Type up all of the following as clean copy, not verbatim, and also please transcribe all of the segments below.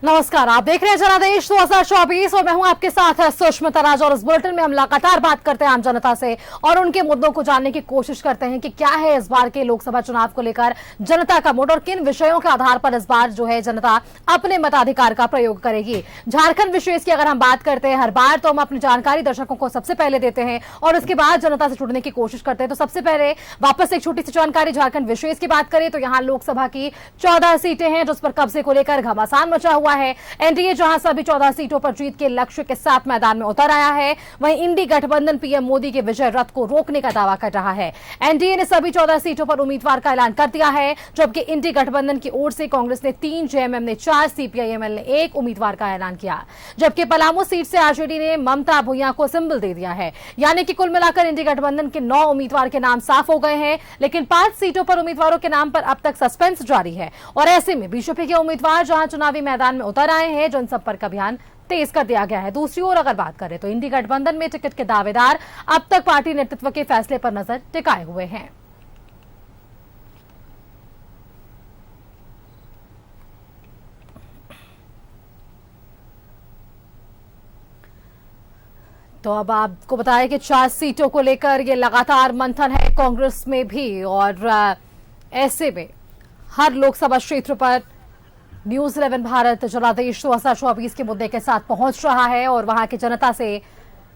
नमस्कार, आप देख रहे हैं जनादेश 2024 और मैं हूं आपके साथ सुष्मिता राज। और इस बुलेटिन में हम लगातार बात करते हैं आम जनता से और उनके मुद्दों को जानने की कोशिश करते हैं कि क्या है इस बार के लोकसभा चुनाव को लेकर जनता का मूड और किन विषयों के आधार पर इस बार जो है जनता अपने मताधिकार का प्रयोग करेगी। झारखंड विशेष की अगर हम बात करते हैं हर बार तो हम अपनी जानकारी दर्शकों को सबसे पहले देते हैं और उसके बाद जनता से जुड़ने की कोशिश करते हैं। तो सबसे पहले वापस एक छोटी सी जानकारी झारखंड विशेष की बात करें तो यहाँ लोकसभा की 14 सीटें हैं जिस पर कब्जे को लेकर घमासान मचा हुआ है। एनडीए जहां सभी 14 सीटों पर जीत के लक्ष्य के साथ मैदान में उतर आया है, वहीं इंडी गठबंधन पीएम मोदी के विजय रथ को रोकने का दावा कर रहा है। एनडीए ने सभी 14 सीटों पर उम्मीदवार का ऐलान कर दिया है, जबकि इंडी गठबंधन की ओर से कांग्रेस ने 3, जेएमएम ने 4, सीपीआईएमएल ने 1 उम्मीदवार का ऐलान किया, जबकि पलामू सीट से आरजेडी ने ममता भुइयां को सिंबल दे दिया है। यानी कि कुल मिलाकर इंडी गठबंधन के 9 उम्मीदवार के नाम साफ हो गए हैं, लेकिन 5 सीटों पर उम्मीदवारों के नाम पर अब तक सस्पेंस जारी है। और ऐसे में बीजेपी के उम्मीदवार जहां चुनावी मैदान में उतर आए हैं, जनसंपर्क अभियान तेज कर दिया गया है। दूसरी ओर अगर बात करें तो इंडी गठबंधन में टिकट के दावेदार अब तक पार्टी नेतृत्व के फैसले पर नजर टिकाए हुए हैं। तो अब आपको बताया कि 4 सीटों को लेकर ये लगातार मंथन है कांग्रेस में भी और ऐसे में हर लोकसभा क्षेत्र पर न्यूज 11 भारत जनादेश 2024 के मुद्दे के साथ पहुंच रहा है और वहां की जनता से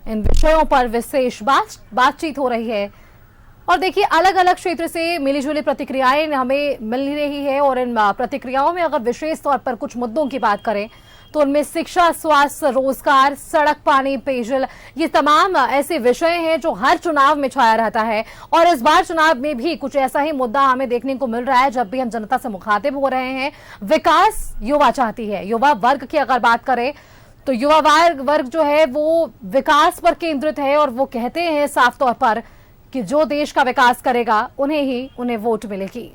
इन विषयों पर विशेष बातचीत हो रही है। और देखिए अलग अलग क्षेत्र से मिलीजुली प्रतिक्रियाएं हमें मिल रही है और इन प्रतिक्रियाओं में अगर विशेष तौर पर कुछ मुद्दों की बात करें तो उनमें शिक्षा, स्वास्थ्य, रोजगार, सड़क, पानी, पेयजल ये तमाम ऐसे विषय हैं जो हर चुनाव में छाया रहता है। और इस बार चुनाव में भी कुछ ऐसा ही मुद्दा हमें देखने को मिल रहा है जब भी हम जनता से मुखातिब हो रहे हैं। विकास युवा चाहती है। युवा वर्ग की अगर बात करें तो युवा वर्ग जो है वो विकास पर केंद्रित है और वो कहते हैं साफ तौर पर कि जो देश का विकास करेगा उन्हें वोट मिलेगी।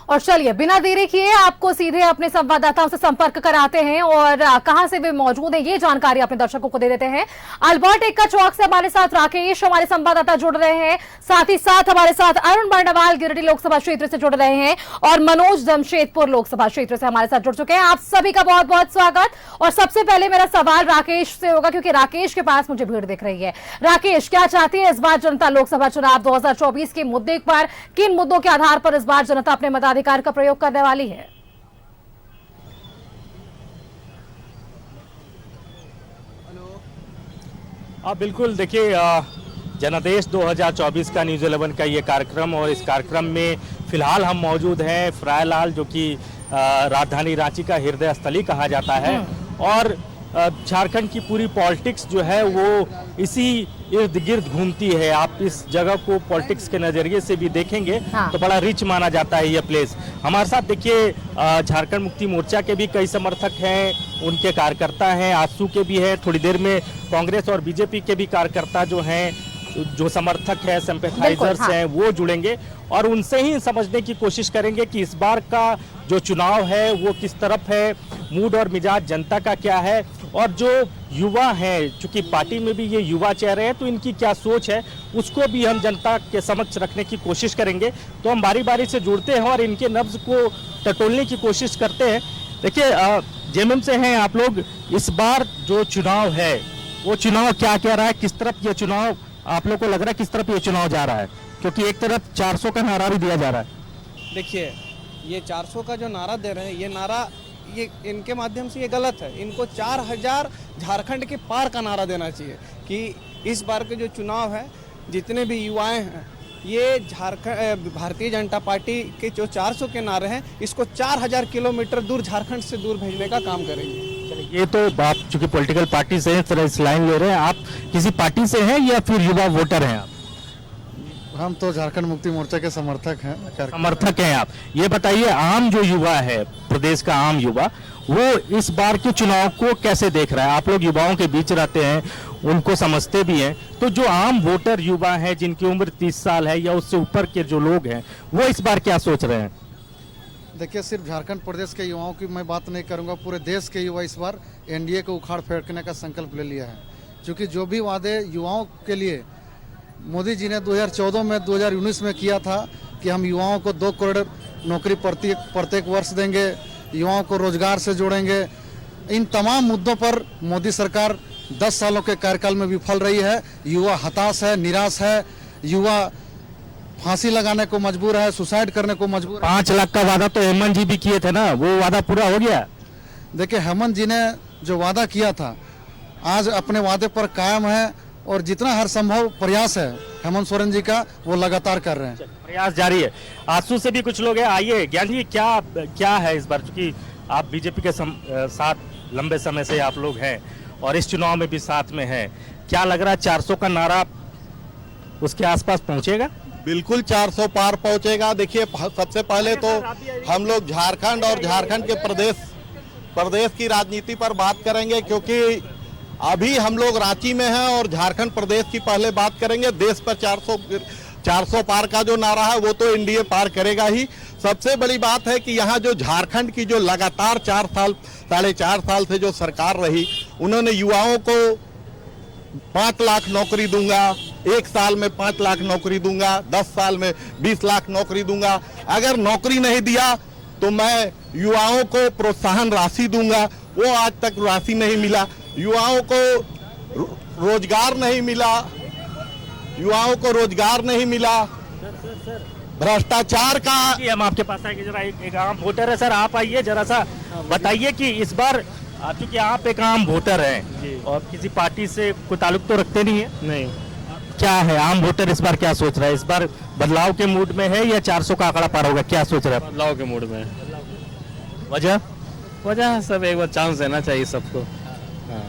और चलिए बिना देरी किए आपको सीधे अपने संवाददाताओं से संपर्क कराते हैं और कहां से वे मौजूद हैं ये जानकारी अपने दर्शकों को दे देते हैं। अल्बर्ट एक्का चौक से हमारे साथ राकेश हमारे संवाददाता जुड़ रहे हैं, साथ ही साथ हमारे साथ अरुण बर्णवाल गिरिडीह लोकसभा क्षेत्र से जुड़ रहे हैं और मनोज जमशेदपुर लोकसभा क्षेत्र से हमारे साथ जुड़ चुके हैं। आप सभी का बहुत बहुत स्वागत। और सबसे पहले मेरा सवाल राकेश से होगा क्योंकि राकेश के पास मुझे भीड़ दिख रही है। राकेश, क्या चाहती है इस बार जनता लोकसभा चुनाव 2024 के मुद्दे पर? किन मुद्दों के आधार पर इस बार जनता अपने मताधिकार का प्रयोग करने वाली है? बिल्कुल, देखिए जनादेश 2024 का न्यूज़ 11 का ये कार्यक्रम और इस कार्यक्रम में फिलहाल हम मौजूद हैं फ्रायलाल जो कि राजधानी रांची का हृदय स्थली कहा जाता है। और झारखंड की पूरी पॉलिटिक्स जो है वो इसी इर्द गिर्द घूमती है। आप इस जगह को पॉलिटिक्स के नजरिए से भी देखेंगे तो बड़ा रिच माना जाता है ये प्लेस। हमारे साथ देखिए झारखंड मुक्ति मोर्चा के भी कई समर्थक हैं, उनके कार्यकर्ता हैं, आजसू के भी हैं, थोड़ी देर में कांग्रेस और बीजेपी के भी कार्यकर्ता जो हैं, जो समर्थक है, सिंपैथाइजर्स हैं, वो जुड़ेंगे और उनसे ही समझने की कोशिश करेंगे कि इस बार का जो चुनाव है वो किस तरफ है, मूड और मिजाज जनता का क्या है। और जो युवा हैं, चूंकि पार्टी में भी ये युवा चेहरे हैं, तो इनकी क्या सोच है उसको भी हम जनता के समक्ष रखने की कोशिश करेंगे। तो हम बारी बारी से जुड़ते हैं और इनके नब्ज को टटोलने की कोशिश करते हैं। देखिए जेएमएम से हैं आप लोग, इस बार जो चुनाव है वो चुनाव क्या कह रहा है, किस तरफ ये चुनाव आप लोग को लग रहा है, किस तरफ ये चुनाव जा रहा है? क्योंकि एक तरफ 400 का नारा भी दिया जा रहा है। देखिए ये 400 का जो नारा दे रहे हैं, ये नारा ये इनके माध्यम से ये गलत है। इनको 4000 झारखंड के पार का नारा देना चाहिए कि इस बार के जो चुनाव है जितने भी युवाएं हैं ये झारखंड भारतीय जनता पार्टी के जो 400 के नारे हैं इसको 4000 किलोमीटर दूर झारखंड से दूर भेजने का काम करेंगे। ये तो आप चूंकि पॉलिटिकल पार्टी से इस लाइन ले रहे हैं, आप किसी पार्टी से हैं या फिर युवा वोटर हैं आप? हम तो झारखंड मुक्ति मोर्चा के समर्थक हैं। समर्थक हैं आप। ये बताइए, आम जो युवा है, प्रदेश का आम युवा, वो इस बार के चुनाव को कैसे देख रहा है? आप लोग युवाओं के बीच रहते हैं, उनको समझते भी हैं, तो जो आम वोटर युवा है जिनकी उम्र 30 साल है या उससे ऊपर के जो लोग हैं, वो इस बार क्या सोच रहे हैं? देखिए, सिर्फ झारखंड प्रदेश के युवाओं की मैं बात नहीं करूंगा, पूरे देश के युवा इस बार एनडीए को उखाड़ फेंकने का संकल्प ले लिया है। क्योंकि जो भी वादे युवाओं के लिए मोदी जी ने 2014 में 2019 में किया था कि हम युवाओं को 2 करोड़ नौकरी प्रत्येक वर्ष देंगे, युवाओं को रोजगार से जोड़ेंगे, इन तमाम मुद्दों पर मोदी सरकार 10 सालों के कार्यकाल में विफल रही है। युवा हताश है, निराश है, युवा फांसी लगाने को मजबूर है, सुसाइड करने को मजबूर है। 5 लाख का वादा तो हेमंत जी भी किए थे ना, वो वादा पूरा हो गया? देखिए, हेमंत जी ने जो वादा किया था आज अपने वादे पर कायम है और जितना हर संभव प्रयास है हेमंत सोरेन जी का वो लगातार कर रहे हैं। प्रयास जारी है। आंसू से भी कुछ लोग हैं। आइए ज्ञान जी, क्या है इस बार, क्योंकि आप बीजेपी के साथ लंबे समय से आप लोग हैं और इस चुनाव में भी साथ में हैं, क्या लग रहा है 400 का नारा उसके आसपास पहुंचेगा? बिल्कुल 400 पार पहुंचेगा। देखिए, सबसे पहले तो हम लोग झारखंड और झारखंड के प्रदेश की राजनीति पर बात करेंगे, क्योंकि अभी हम लोग रांची में हैं और झारखंड प्रदेश की पहले बात करेंगे। देश पर 400 पार का जो नारा है वो तो एनडीए पार करेगा ही। सबसे बड़ी बात है कि यहाँ जो झारखंड की जो लगातार 4.5 साल से जो सरकार रही, उन्होंने युवाओं को 5 लाख नौकरी दूंगा, 1 साल में 5 लाख नौकरी दूंगा, 10 साल में 20 लाख नौकरी दूंगा। अगर नौकरी नहीं दिया तो मैं युवाओं को प्रोत्साहन राशि दूंगा, वो आज तक राशि नहीं मिला। युवाओं को रोजगार नहीं मिला, भ्रष्टाचार का। हम आपके पास आएंगे, जरा एक आम वोटर है सर, आप आइए जरा सा बताइए कि इस बार, क्योंकि आप एक आम वोटर हैं और किसी पार्टी से कोई ताल्लुक तो रखते नहीं है? नहीं। क्या है आम वोटर इस बार क्या सोच रहा है? इस बार बदलाव के मूड में है या 400 का आंकड़ा पार होगा, क्या सोच रहा है? बदलाव के मूड में। वजह सब एक बार चांस देना चाहिए सबको। हाँ।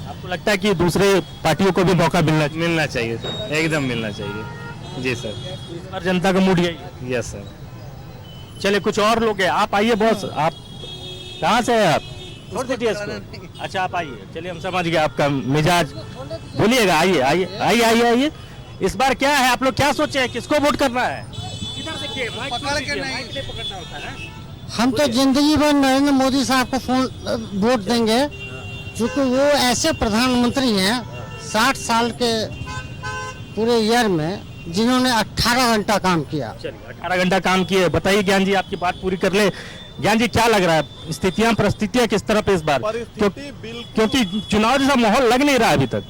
आपको लगता है कि दूसरे पार्टियों को भी मौका मिलना चाहिए, एकदम मिलना चाहिए। जी सर। इस बार जनता का मूड यही है? Yes sir. चलिए, कुछ और लोग हैं। आप आइए बॉस, आप कहाँ से हैं? आप अच्छा, आप आइए। चलिए, हम समझ गए आपका मिजाज। बोलिएगा, आइए। इस बार क्या है, आप लोग क्या सोचे हैं, किसको वोट करना है? इधर देखिए, माइक पकड़ना होता है। हम तो जिंदगी भर नरेंद्र मोदी साहब को वोट देंगे, क्योंकि वो ऐसे प्रधानमंत्री हैं 60 साल के पूरे ईयर में जिन्होंने 18 घंटा काम किया। चलिए, 18 घंटा काम किए। बताइए ज्ञान जी, आपकी बात पूरी कर ले। ज्ञान जी, क्या लग रहा है, परिस्थितियां किस तरफ इस बार? क्योंकि चुनाव जैसा माहौल लग नहीं रहा अभी तक।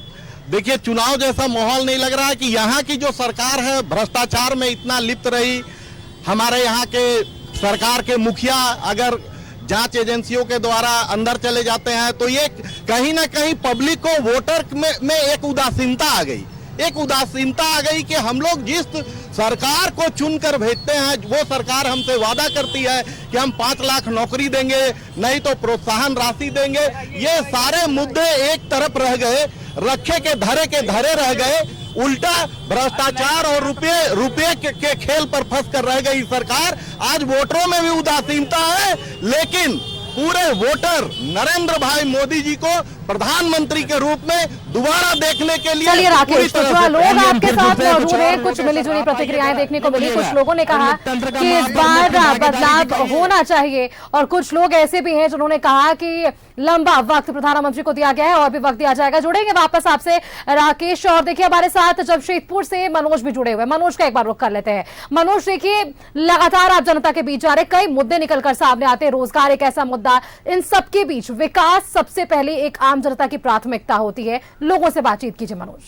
देखिए, चुनाव जैसा माहौल नहीं लग रहा है कि यहाँ की जो सरकार है भ्रष्टाचार में इतना लिप्त रही। हमारे यहाँ के सरकार के मुखिया अगर जांच एजेंसियों के द्वारा अंदर चले जाते हैं तो ये कहीं ना कहीं पब्लिक को, वोटर में एक उदासीनता आ गई कि हम लोग जिस सरकार को चुनकर भेजते हैं वो सरकार हमसे वादा करती है कि हम 5 लाख नौकरी देंगे, नहीं तो प्रोत्साहन राशि देंगे। ये सारे मुद्दे एक तरफ रह गए, रखे के धरे रह गए। उल्टा भ्रष्टाचार और रुपये के खेल पर फंस कर रह गई सरकार। आज वोटरों में भी उदासीनता है, लेकिन पूरे वोटर नरेंद्र भाई मोदी जी को प्रधानमंत्री के रूप में दोबारा देखने के लिए। चलिए राकेश, कुछ लोग आपके साथ मौजूद हैं, कुछ मिली-जुली प्रतिक्रियाएं देखने को मिली। कुछ लोगों ने कहा कि इस बार बदलाव होना चाहिए और कुछ लोग ऐसे भी हैं जिन्होंने कहा कि लंबा वक्त प्रधानमंत्री को दिया गया है और भी वक्त दिया जाएगा। जुड़ेंगे वापस आपसे राकेश। और देखिए, हमारे साथ जमशेदपुर से मनोज भी जुड़े हुए। मनोज का एक बार रुख कर लेते हैं। मनोज, देखिए, लगातार आप जनता के बीच जा रहे, कई मुद्दे निकलकर सामने आते हैं। रोजगार एक ऐसा मुद्दा, इन सबके बीच विकास सबसे पहले एक आम जनता की प्राथमिकता होती है। लोगों से बातचीत कीजिए मनोज।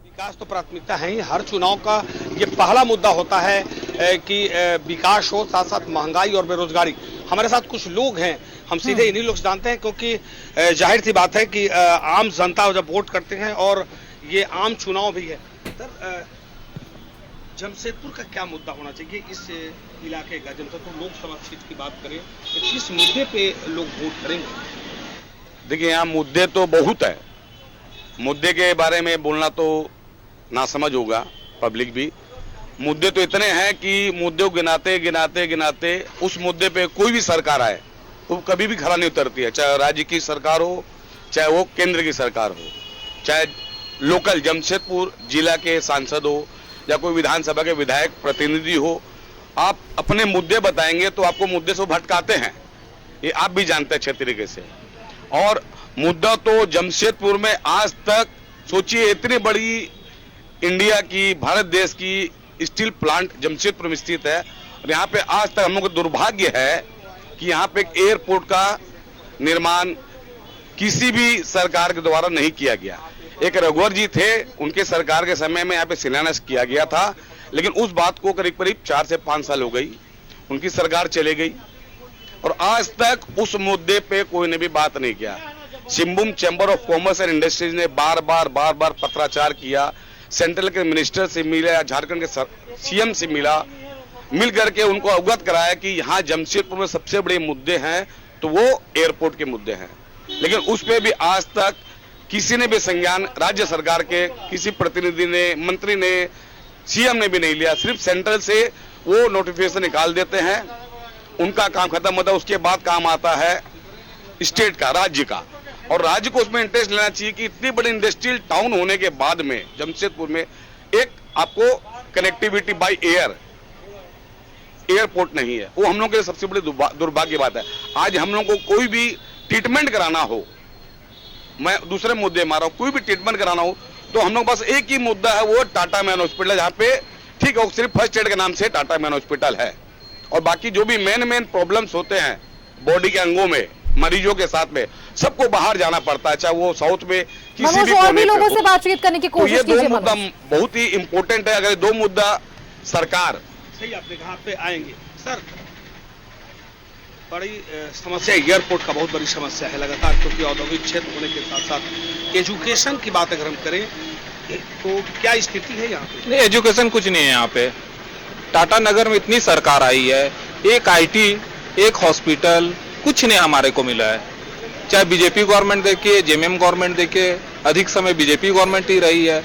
विकास तो प्राथमिकता है ही, हर चुनाव का ये पहला मुद्दा होता है कि विकास हो, साथ साथ महंगाई और बेरोजगारी। हमारे साथ कुछ लोग हैं, हम सीधे इन्हीं लोग से जानते हैं, क्योंकि जाहिर सी बात है कि आम जनता जब वोट करते हैं और ये आम चुनाव भी है। सर, जमशेदपुर का क्या मुद्दा होना चाहिए इस इलाके का? जमशेदपुर लोकसभा क्षेत्र की बात करें तो किस मुद्दे पे लोग वोट करेंगे? देखिए, यहाँ मुद्दे तो बहुत है। मुद्दे के बारे में बोलना तो नासमझ होगा पब्लिक भी। मुद्दे तो इतने हैं कि मुद्दे को गिनाते गिनाते गिनाते उस मुद्दे पे कोई भी सरकार आए वो कभी भी खरा नहीं उतरती है, चाहे राज्य की सरकार हो, चाहे वो केंद्र की सरकार हो, चाहे लोकल जमशेदपुर जिला के सांसद हो या कोई विधानसभा के विधायक प्रतिनिधि हो। आप अपने मुद्दे बताएंगे तो आपको मुद्दे से भटकाते हैं, ये आप भी जानते हैं अच्छे तरीके से। और मुद्दा तो जमशेदपुर में आज तक सोचिए, इतनी बड़ी इंडिया की, भारत देश की स्टील प्लांट जमशेदपुर में स्थित है और यहाँ पे आज तक हम लोग का दुर्भाग्य है कि यहाँ पे एक एयरपोर्ट का निर्माण किसी भी सरकार के द्वारा नहीं किया गया। एक रघुवर जी थे, उनके सरकार के समय में यहाँ पे शिलान्यास किया गया था, लेकिन उस बात को करीब करीब 4 से 5 साल हो गई, उनकी सरकार चले गई और आज तक उस मुद्दे पे कोई ने भी बात नहीं किया। Singhbhum chamber of commerce and industries ने बार बार पत्राचार किया, सेंट्रल के मिनिस्टर से मिला, झारखंड के सीएम से मिल करके उनको अवगत कराया कि यहाँ जमशेदपुर में सबसे बड़े मुद्दे हैं तो वो एयरपोर्ट के मुद्दे हैं, लेकिन उस पे भी आज तक किसी ने भी संज्ञान राज्य सरकार के किसी प्रतिनिधि ने, मंत्री ने, सीएम ने भी नहीं लिया। सिर्फ सेंट्रल से वो नोटिफिकेशन निकाल देते हैं, उनका काम खत्म होता है, उसके बाद काम आता है स्टेट का, राज्य का, और राज्य को उसमें इंटरेस्ट लेना चाहिए कि इतनी बड़ी इंडस्ट्रियल टाउन होने के बाद में जमशेदपुर में एक आपको कनेक्टिविटी बाय एयरपोर्ट नहीं है। वो हम लोग के लिए सबसे बड़ी दुर्भाग्य बात है। आज हम लोग को कोई भी ट्रीटमेंट कराना हो, मैं दूसरे मुद्दे मारा हूं, कोई भी ट्रीटमेंट कराना हो तो हम लोग बस एक ही मुद्दा है, वो टाटा मैन हॉस्पिटल, जहाँ पे ठीक है वो सिर्फ फर्स्ट एड के नाम से टाटा मैन हॉस्पिटल है, और बाकी जो भी मेन प्रॉब्लम्स होते हैं बॉडी के अंगों में, मरीजों के साथ में, सबको बाहर जाना पड़ता है, चाहे वो साउथ में किसी भी और भी लोगों से बातचीत करने की कोशिश कीजिए। तो ये दो मुद्दा बहुत ही इंपॉर्टेंट है। अगर दो मुद्दा सरकार, सही आपने कहा, पे आएंगे सर, बड़ी समस्या एयरपोर्ट का बहुत बड़ी समस्या है लगातार, क्योंकि औद्योगिक क्षेत्र होने के साथ साथ एजुकेशन की बात अगर हम करें तो क्या स्थिति है यहाँ पे? नहीं, एजुकेशन कुछ नहीं है यहाँ पे। टाटा नगर में इतनी सरकार आई है, एक आईटी, एक हॉस्पिटल, कुछ नहीं हमारे को मिला है। चाहे बीजेपी गवर्नमेंट देखिए, जेएमएम गवर्नमेंट देखिए, अधिक समय बीजेपी गवर्नमेंट ही रही है।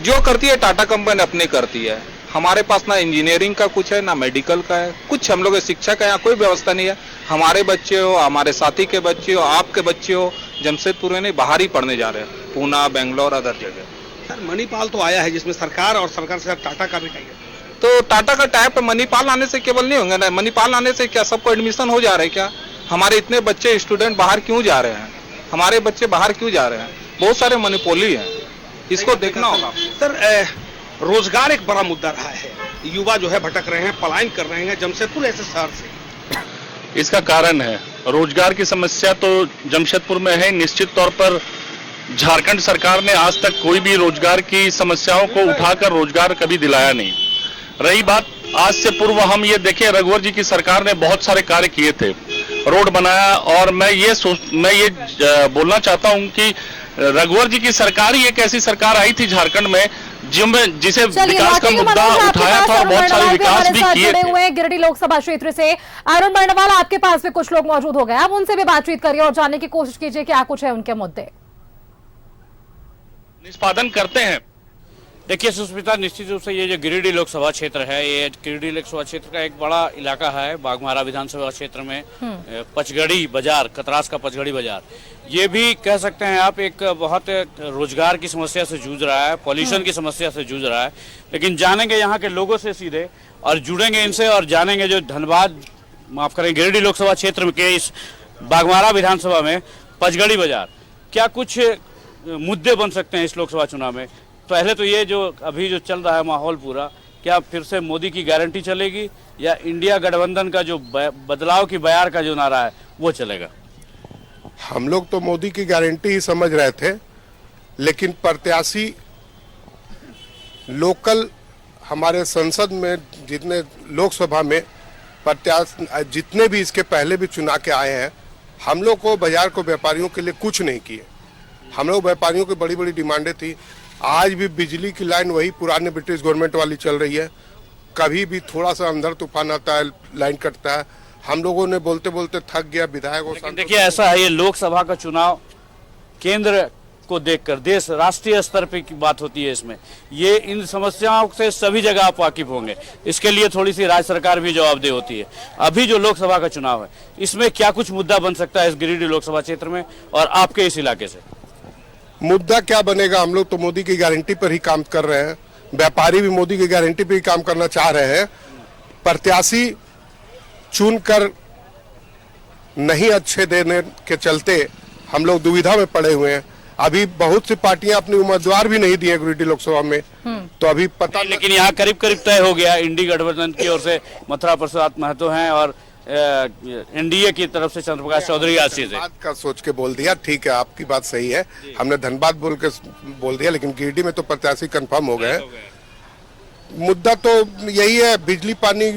जो करती है टाटा कंपनी अपने करती है। हमारे पास ना इंजीनियरिंग का कुछ है, ना मेडिकल का है, कुछ हम लोग शिक्षा का यहाँ कोई व्यवस्था नहीं है। हमारे बच्चे हो, हमारे साथी के बच्चे हो, आपके बच्चे हो, जमशेदपुर में नहीं बाहर ही पढ़ने जा रहे हैं, पूना, बेंगलोर, अदर जगह। सर मणिपाल तो आया है जिसमें सरकार और सरकार से टाटा का भी टाइप है, तो टाटा का टाइप मणिपाल आने से केवल नहीं होंगे ना, मणिपाल आने से क्या सबको एडमिशन हो जा रहे हैं क्या? हमारे इतने बच्चे स्टूडेंट बाहर क्यों जा रहे हैं? हमारे बच्चे बाहर क्यों जा रहे हैं? बहुत सारे मणिपोली हैं, इसको देखना होगा। सर रोजगार एक बड़ा मुद्दा रहा है, युवा जो है भटक रहे हैं, पलायन कर रहे हैं जमशेदपुर ऐसे शहर से। इसका कारण है रोजगार की समस्या तो जमशेदपुर में है। निश्चित तौर पर झारखंड सरकार ने आज तक कोई भी रोजगार की समस्याओं को उठाकर रोजगार कभी दिलाया नहीं। रही बात आज से पूर्व, हम ये देखें, रघुवर जी की सरकार ने बहुत सारे कार्य किए थे, रोड बनाया, और मैं ये बोलना चाहता हूं कि रघुवर जी की सरकार ही एक ऐसी सरकार आई थी झारखंड में जिसे विकास का मुद्दा उठाया था और बहुत सारे विकास भी किए थे। गिरिडीह लोकसभा क्षेत्र से अरुण बर्णवाल, आपके पास भी कुछ लोग मौजूद हो गए, आप उनसे भी बातचीत करिए और जानने की कोशिश कीजिए क्या कुछ है उनके मुद्दे। निष्पादन करते हैं। देखिए सुष्मिता, निश्चित रूप से ये जो गिरिडीह लोकसभा क्षेत्र है, ये गिरिडीह लोकसभा क्षेत्र का एक बड़ा इलाका है। बाघमारा विधानसभा क्षेत्र में पचगड़ी बाजार, कतरास का पचगड़ी बाजार, ये भी कह सकते हैं आप एक बहुत रोजगार की समस्या से जूझ रहा है, पॉल्यूशन की समस्या से जूझ रहा है। लेकिन जानेंगे यहाँ के लोगों से सीधे और जुड़ेंगे इनसे और जानेंगे जो धनबाद, माफ करें, गिरिडीह लोकसभा क्षेत्र के इस बाघमारा विधानसभा में पचगड़ी बाजार, क्या कुछ मुद्दे बन सकते हैं इस लोकसभा चुनाव में? पहले तो ये जो अभी जो चल रहा है माहौल पूरा, क्या फिर से मोदी की गारंटी चलेगी या इंडिया गठबंधन का जो बदलाव की बयार का जो नारा है वो चलेगा? हम लोग तो मोदी की गारंटी ही समझ रहे थे, लेकिन प्रत्याशी लोकल हमारे संसद में जितने लोकसभा में प्रत्याशी जितने भी इसके पहले भी चुना के आए हैं, हम लोग को बाजार को व्यापारियों के लिए कुछ नहीं किए। हम लोग व्यापारियों की बड़ी बड़ी डिमांडें थी। आज भी बिजली की लाइन वही पुराने ब्रिटिश गवर्नमेंट वाली चल रही है, कभी भी थोड़ा सा अंदर तूफान आता है लाइन कटता है। हम लोगों ने बोलते बोलते थक गया विधायकों से। देखिए ऐसा है, ये लोकसभा का चुनाव केंद्र को देखकर देश राष्ट्रीय स्तर पे की बात होती है इसमें, ये इन समस्याओं से सभी जगह आप वाकिफ होंगे। इसके लिए थोड़ी सी राज्य सरकार भी जवाबदेह होती है। अभी जो लोकसभा का चुनाव है इसमें क्या कुछ मुद्दा बन सकता है इस गिरिडीह लोकसभा क्षेत्र में और आपके इस इलाके से? मुद्दा क्या बनेगा, हम लोग तो मोदी की गारंटी पर ही काम कर रहे हैं, व्यापारी भी मोदी की गारंटी पर ही काम करना चाह रहे हैं। प्रत्याशी चुनकर नहीं अच्छे देने के चलते हम लोग दुविधा में पड़े हुए हैं। अभी बहुत सी पार्टियां अपने उम्मीदवार भी नहीं दिए गिरिडीह लोकसभा में, तो अभी पता नहीं। लेकिन यहाँ करीब करीब तय हो गया, इंडी गठबंधन की ओर से मथुरा प्रसाद महतो हैं और एनडीए की तरफ से चंद्रप्रकाश चौधरी आशीष है। बात का सोच के बोल दिया, ठीक है, आपकी बात सही है, हमने धनबाद बोल दिया, लेकिन गिरिडीह में तो प्रत्याशी कंफर्म हो गए। मुद्दा तो यही है, बिजली पानी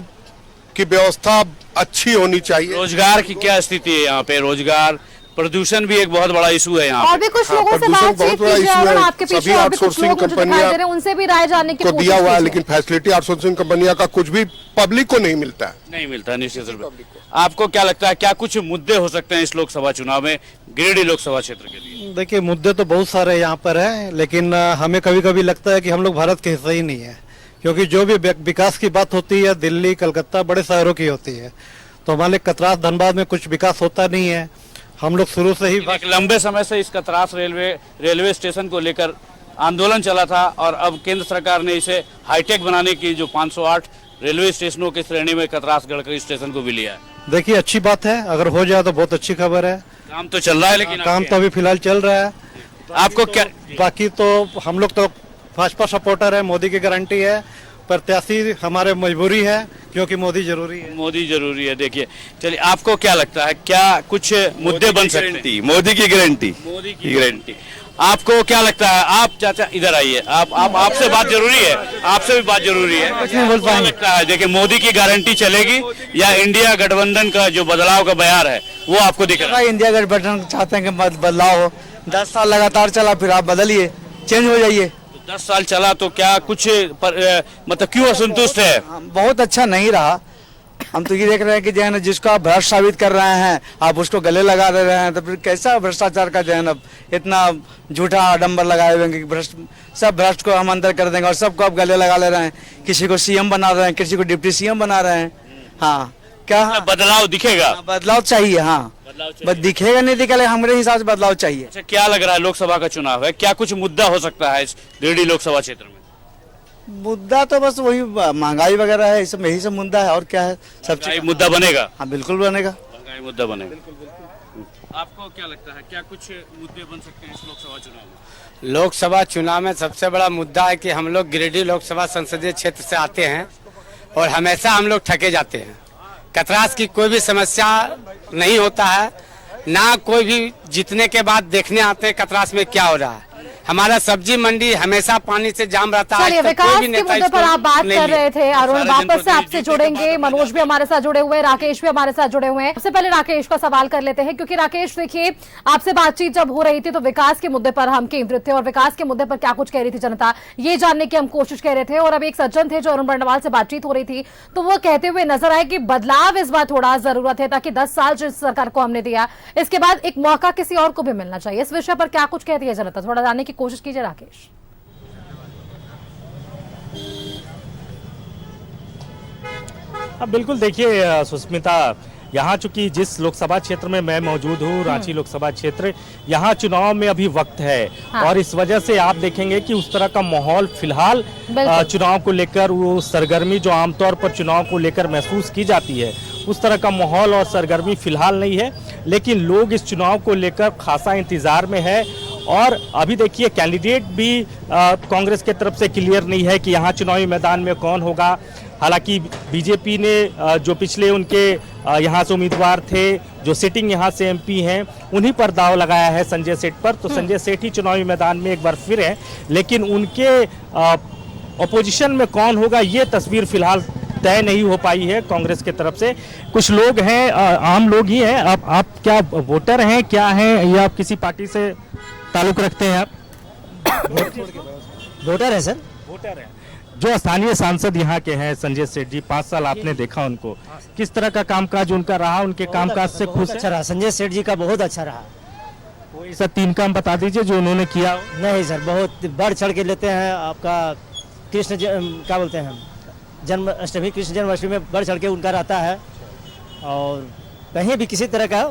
की व्यवस्था अच्छी होनी चाहिए। रोजगार की क्या स्थिति है यहाँ पे? रोजगार, प्रदूषण भी एक बहुत बड़ा इशू है यहाँ और भी कुछ लोगों से बातचीत कीजिए, और आपके पीछे और भी कुछ लोग मुझे दिखाई दे रहे हैं, उनसे भी राय जानने की को कोशिश दिया हुआ है, कीजिए। लेकिन फैसिलिटी आउटसोर्सिंग कंपनियों का कुछ भी पब्लिक को नहीं मिलता है। नहीं मिलता निश्चित रूप से। आपको क्या लगता है क्या कुछ मुद्दे हो सकते हैं इस लोकसभा चुनाव में गिरिडीह लोकसभा क्षेत्र के लिए? देखिए, मुद्दे तो बहुत सारे यहाँ पर हैं, लेकिन हमें कभी कभी लगता है कि हम लोग भारत के हिस्से ही नहीं है, क्योंकि जो भी विकास की बात होती है दिल्ली, कलकत्ता, बड़े शहरों की होती है, तो हमारे कतरास धनबाद में कुछ विकास होता नहीं है। हम लोग शुरू से ही एक लंबे समय से इस कतरास रेलवे स्टेशन को लेकर आंदोलन चला था और अब केंद्र सरकार ने इसे हाईटेक बनाने की जो 508 रेलवे स्टेशनों की श्रेणी में कतरास गढ़करी स्टेशन को भी लिया है। देखिए, अच्छी बात है, अगर हो जाए तो बहुत अच्छी खबर है। काम तो चल रहा है, लेकिन काम तो अभी फिलहाल चल रहा है। आपको क्या, बाकी तो हम लोग तो भाजपा सपोर्टर है, मोदी की गारंटी है, प्रत्याशी हमारे मजबूरी है क्योंकि मोदी जरूरी है। मोदी जरूरी है। देखिए, चलिए, आपको क्या लगता है क्या कुछ मुद्दे बन सकते हैं? मोदी की गारंटी, मोदी की गारंटी। आपको क्या लगता है? आप चाचा इधर आइए, आपसे बात जरूरी है, आपसे भी बात जरूरी है। कुछ नहीं बोल क्या लगता है, देखिए, मोदी की गारंटी चलेगी या इंडिया गठबंधन का जो बदलाव का बयार है वो आपको दिख रहा है? इंडिया गठबंधन चाहते हैं कि बदलाव हो। 10 साल लगातार चला, फिर आप बदलिए, चेंज हो जाइए। 10 साल चला तो क्या कुछ मतलब क्यों असंतुष्ट है? बहुत अच्छा नहीं रहा। हम तो ये देख रहे हैं कि जो है ना, जिसको आप भ्रष्ट साबित कर रहे हैं आप उसको गले लगा दे रहे हैं, तो फिर कैसा भ्रष्टाचार का जो है ना इतना झूठा आडंबर लगाए हुए हैं कि सब भ्रष्ट को हम अंदर कर देंगे और सबको आप गले लगा ले रहे हैं। किसी को सीएम बना रहे हैं, किसी को डिप्टी सीएम बना रहे हैं। हाँ, क्या बदलाव दिखेगा? बदलाव चाहिए। हाँ, बस दिखेगा नहीं दिखेगा, हमारे हिसाब से बदलाव चाहिए। अच्छा, क्या लग रहा है लोकसभा का चुनाव है, क्या कुछ मुद्दा हो सकता है इस गिरिडीह लोकसभा क्षेत्र में? मुद्दा तो बस वही महंगाई वगैरह है, इसमें यही सब मुद्दा है और क्या है। सब मुद्दा बनेगा? हाँ, बिल्कुल बनेगा, महंगाई मुद्दा बनेगा। आपको क्या लगता है क्या कुछ मुद्दे बन सकते हैं इस लोकसभा चुनाव में? लोकसभा चुनाव में सबसे बड़ा मुद्दा है कि हम लोग गिरिडीह लोकसभा संसदीय क्षेत्र से आते हैं और हमेशा हम लोग ठगे जाते हैं। कतरास की कोई भी समस्या नहीं होता है, ना कोई भी जीतने के बाद देखने आते हैं कतरास में क्या हो रहा है। हमारा सब्जी मंडी हमेशा पानी से जाम रहता है। चलिए, विकास के मुद्दे पर आप बात कर रहे थे अरुण, वापस से आपसे जुड़ेंगे। मनोज भी हमारे साथ जुड़े हुए हैं, राकेश भी हमारे साथ जुड़े हुए हैं। सबसे पहले राकेश का सवाल कर लेते हैं, क्योंकि राकेश देखिए, आपसे बातचीत जब हो रही थी तो विकास के मुद्दे पर हम केंद्रित थे और विकास के मुद्दे पर क्या कुछ कह रही थी जनता, ये जानने की हम कोशिश कर रहे थे। और अब एक सज्जन थे जो अरुण बर्णवाल से बातचीत हो रही थी, तो वो कहते हुए नजर आए कि बदलाव इस बार थोड़ा जरूरत है, ताकि 10 साल जिस सरकार को हमने दिया इसके बाद एक मौका किसी और को भी मिलना चाहिए। इस विषय पर क्या कुछ कहती है जनता, थोड़ा जानने की कोशिश कीजिए राकेश। अब बिल्कुल देखिए सुष्मिता, यहाँ चूंकि जिस लोकसभा क्षेत्र में मैं मौजूद हूँ, रांची लोकसभा क्षेत्र, यहाँ चुनाव में अभी वक्त है। हाँ। और इस वजह से आप देखेंगे कि उस तरह का माहौल फिलहाल चुनाव को लेकर, वो सरगर्मी जो आमतौर पर चुनाव को लेकर महसूस की जाती है, उस तरह का माहौल और सरगर्मी फिलहाल नहीं है। लेकिन लोग इस चुनाव को लेकर खासा इंतजार में है। और अभी देखिए, कैंडिडेट भी कांग्रेस की तरफ से क्लियर नहीं है कि यहाँ चुनावी मैदान में कौन होगा। हालांकि बीजेपी ने जो पिछले उनके यहाँ से उम्मीदवार थे, जो सिटिंग यहाँ से एमपी हैं, उन्हीं पर दाव लगाया है, संजय सेठ पर। तो संजय सेठ ही चुनावी मैदान में एक बार फिर हैं, लेकिन उनके अपोजिशन में कौन होगा ये तस्वीर फिलहाल तय नहीं हो पाई है कांग्रेस की तरफ से। कुछ लोग हैं, आम लोग ही हैं। आप क्या वोटर हैं, क्या हैं, या आप किसी पार्टी से ताल्लुक रखते हैं? आप वोटर है सर। वोटर है। जो स्थानीय सांसद यहाँ के हैं संजय सेठ जी, 5 साल आपने देखा उनको, किस तरह का कामकाज उनका रहा, उनके कामकाज से खुश? अच्छा रहा, संजय सेठ जी का बहुत अच्छा रहा। कोई ऐसा 3 काम बता दीजिए जो उन्होंने किया हो। नहीं सर, बहुत बढ़ चढ़ के लेते हैं। आपका क्या बोलते हैं, जन्माष्टमी, कृष्ण जन्माष्टमी में बढ़ चढ़ के उनका रहता है, और कहीं भी किसी तरह का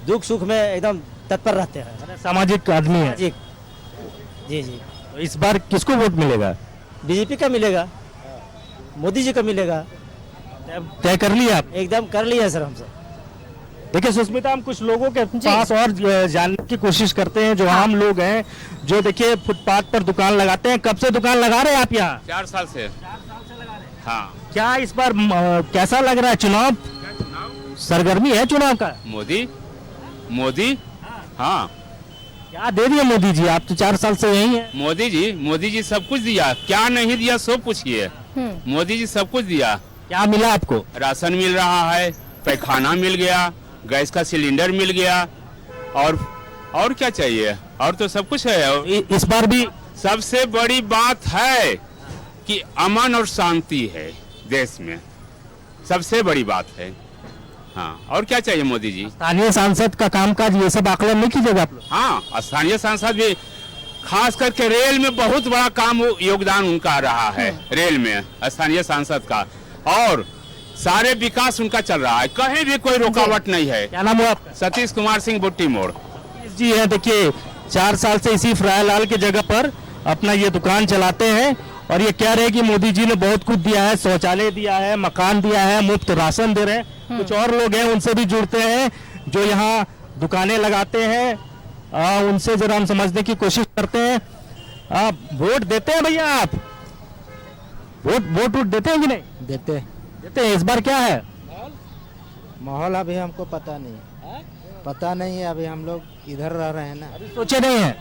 दुख सुख में एकदम तत्पर रहते हैं। सामाजिक आदमी है। जी जी जी। तो इस बार किसको वोट मिलेगा? बीजेपी का मिलेगा, मोदी जी का मिलेगा। तय कर लिया आप? एकदम कर लिया सर हम सब। देखिए सुष्मिता, हम कुछ लोगों के पास और जानने की कोशिश करते हैं जो आम लोग हैं, जो देखिए फुटपाथ पर दुकान लगाते हैं। कब से दुकान लगा रहे हैं आप यहाँ? 4 साल से। हाँ। क्या इस बार कैसा लग रहा है चुनाव? सरगर्मी है चुनाव का? मोदी हाँ। क्या दे दिया मोदी जी? आप तो 4 साल से यही हैं। मोदी जी सब कुछ दिया, क्या नहीं दिया सो पूछिए। मोदी जी सब कुछ दिया। क्या मिला आपको? राशन मिल रहा है, पैखाना मिल गया, गैस का सिलेंडर मिल गया, और क्या चाहिए? और तो सब कुछ है। इस बार भी सबसे बड़ी बात है कि अमन और शांति है देश में, सबसे बड़ी बात है। हाँ, और क्या चाहिए मोदी जी? स्थानीय सांसद का कामकाज ये सब आकलन नहीं कीजिएगा आप लोग? हाँ, स्थानीय सांसद भी, खास करके रेल में बहुत बड़ा काम योगदान उनका रहा है। रेल में स्थानीय सांसद का, और सारे विकास उनका चल रहा है, कहीं भी कोई रुकावट नहीं है। क्या नाम हुआ आपका? सतीश कुमार सिंह बुट्टी मोड़ जी है। देखिए 4 साल से इसी फ्रायलाल की जगह पर अपना ये दुकान चलाते हैं, और ये कह रहे हैं कि मोदी जी ने बहुत कुछ दिया है, शौचालय दिया है, मकान दिया है, मुफ्त राशन दे रहे हैं। कुछ और लोग हैं, उनसे भी जुड़ते हैं जो यहाँ दुकानें लगाते हैं, उनसे जरा हम समझने की कोशिश करते हैं। आप वोट देते हैं भैया? आप वोट देते हैं कि नहीं? देते हैं। इस बार क्या है माहौल? अभी हमको पता नहीं है, अभी हम लोग इधर रह रहे हैं ना। अभी सोचे नहीं है?